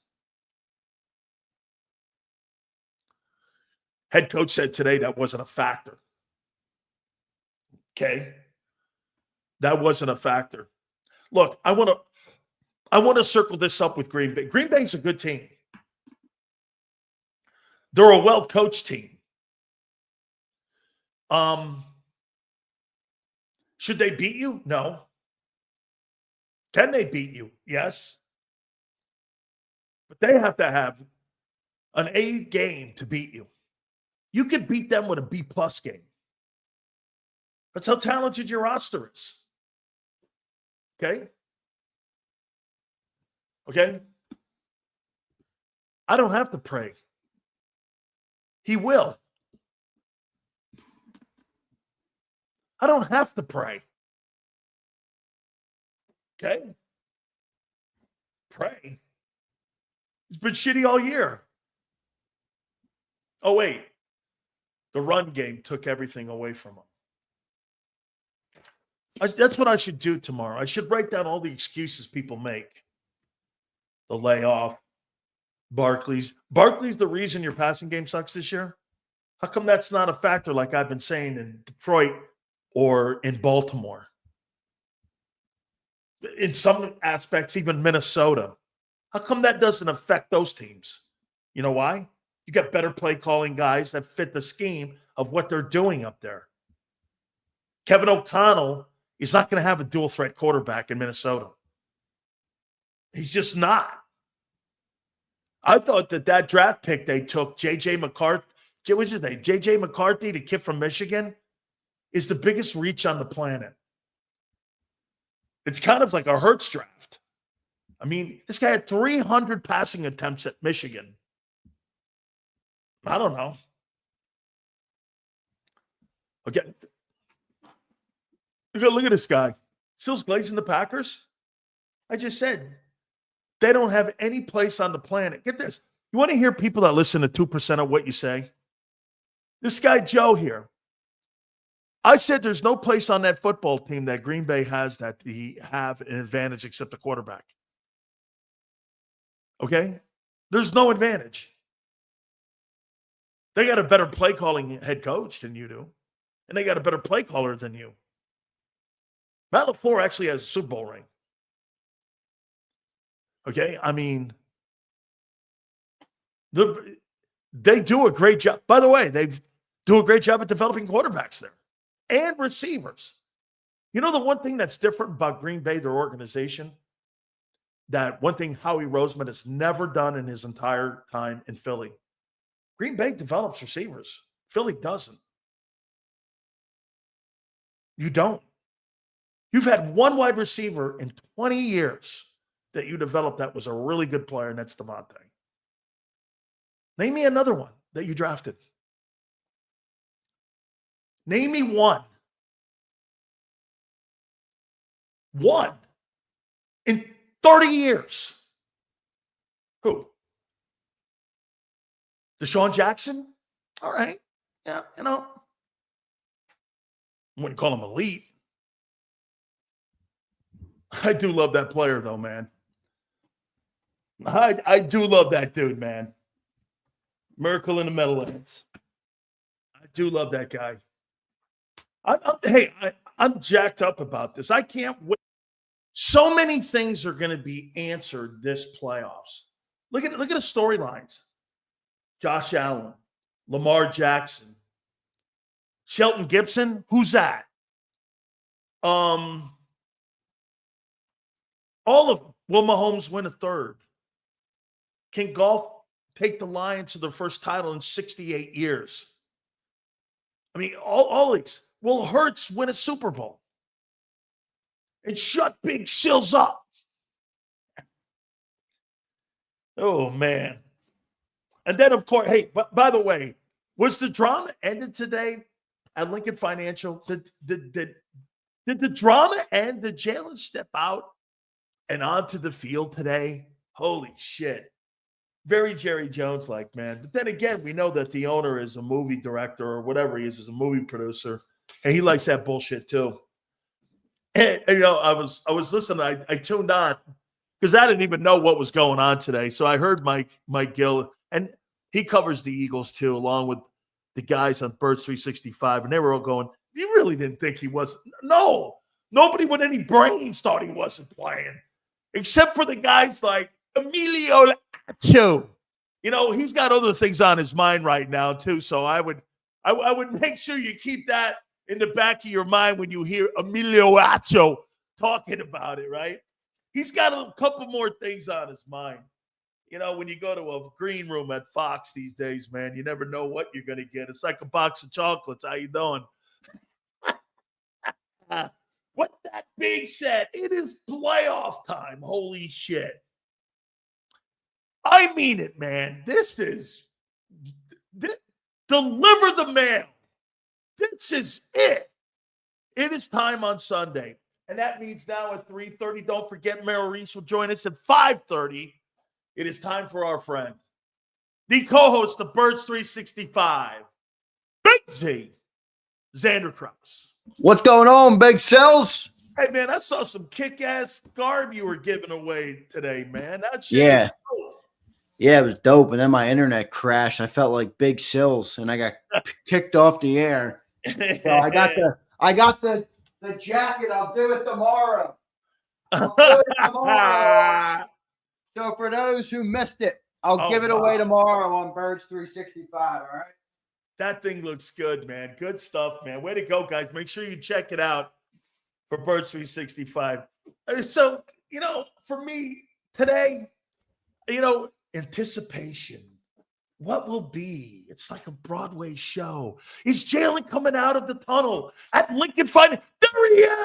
Head coach said today that wasn't a factor. Okay? That wasn't a factor. Look, I want to circle this up with Green Bay. Green Bay's a good team. They're a well-coached team. Should they beat you? No. Can they beat you? Yes. But they have to have an A game to beat you. You could beat them with a B-plus game. That's how talented your roster is. Okay? Okay? I don't have to pray. He will. I don't have to pray. Okay? Pray. It's been shitty all year. Oh, wait. The run game took everything away from him. That's what I should do tomorrow. I should write down all the excuses people make. The layoff. Barkley's the reason your passing game sucks this year? How come that's not a factor like I've been saying in Detroit or in Baltimore? In some aspects, even Minnesota. How come that doesn't affect those teams? You know why? You got better play calling guys that fit the scheme of what they're doing up there. Kevin O'Connell is not going to have a dual threat quarterback in Minnesota. He's just not. I thought that draft pick they took, J.J. McCarthy, what's his name? J.J. McCarthy, the kid from Michigan, is the biggest reach on the planet. It's kind of like a Hurts draft. I mean, this guy had 300 passing attempts at Michigan. I don't know. Okay. Look at this guy. Still's glazing the Packers. I just said they don't have any place on the planet. Get this. You want to hear people that listen to 2% of what you say? This guy, Joe, here. I said there's no place on that football team that Green Bay has that he have an advantage except the quarterback. Okay? There's no advantage. They got a better play calling head coach than you do. And they got a better play caller than you. Matt LaFleur actually has a Super Bowl ring. Okay? I mean, they do a great job. By the way, they do a great job at developing quarterbacks there and receivers. You know the one thing that's different about Green Bay, their organization? That one thing Howie Roseman has never done in his entire time in Philly. Green Bay develops receivers. Philly doesn't. You don't. You've had one wide receiver in 20 years that you developed that was a really good player, and that's Devontae. Name me another one that you drafted. Name me one. One. In 30 years. Who? Deshaun Jackson? All right. Yeah, you know. I wouldn't call him elite. I do love that player, though, man. I do love that dude, man. Miracle in the Meadowlands. I do love that guy. I'm jacked up about this. I can't wait. So many things are going to be answered this playoffs. Look at the storylines. Josh Allen, Lamar Jackson, Shelton Gibson. Who's that? All of them. Will Mahomes win a third? Can golf take the Lions to their first title in 68 years? I mean, all these. Will Hurts win a Super Bowl? And shut Big Sills up. Oh, man. And then, of course, hey, by the way, was the drama ended today at Lincoln Financial? Did the drama end? Did Jalen step out and onto the field today? Holy shit. Very Jerry Jones-like, man. But then again, we know that the owner is a movie director or whatever he is a movie producer. And he likes that bullshit too. And you know, I was listening. I tuned on because I didn't even know what was going on today. So I heard Mike Gill, and he covers the Eagles too, along with the guys on Birds 365, and they were all going, "You really didn't think he was?" No, nobody with any brains thought he wasn't playing, except for the guys like Emilio Lacho. You know, he's got other things on his mind right now too. So I would make sure you keep that in the back of your mind when you hear Emilio Acho talking about it, right? He's got a couple more things on his mind. You know, when you go to a green room at Fox these days, man, you never know what you're going to get. It's like a box of chocolates. How you doing? With that being said, it is playoff time. Holy shit. I mean it, man. Deliver the mail. This is it. It is time on Sunday. And that means now at 3:30, don't forget Merrill Reese will join us at 5:30. It is time for our friend, the co-host of Birds 365, Big Z, Xander Krause. What's going on, Big Cells? Hey, man, I saw some kick-ass garb you were giving away today, man. That shit Yeah. cool. Yeah, it was dope. And then my internet crashed. I felt like Big Sills, and I got kicked off the air. So I got the jacket. I'll do it tomorrow. So for those who missed it, I'll give it away tomorrow on Birds 365. All right. That thing looks good, man. Good stuff, man. Way to go, guys. Make sure you check it out for Birds 365. So, you know, for me today, you know, anticipation. What will be? It's like a Broadway show. Is Jalen coming out of the tunnel at Lincoln Finance? There he is.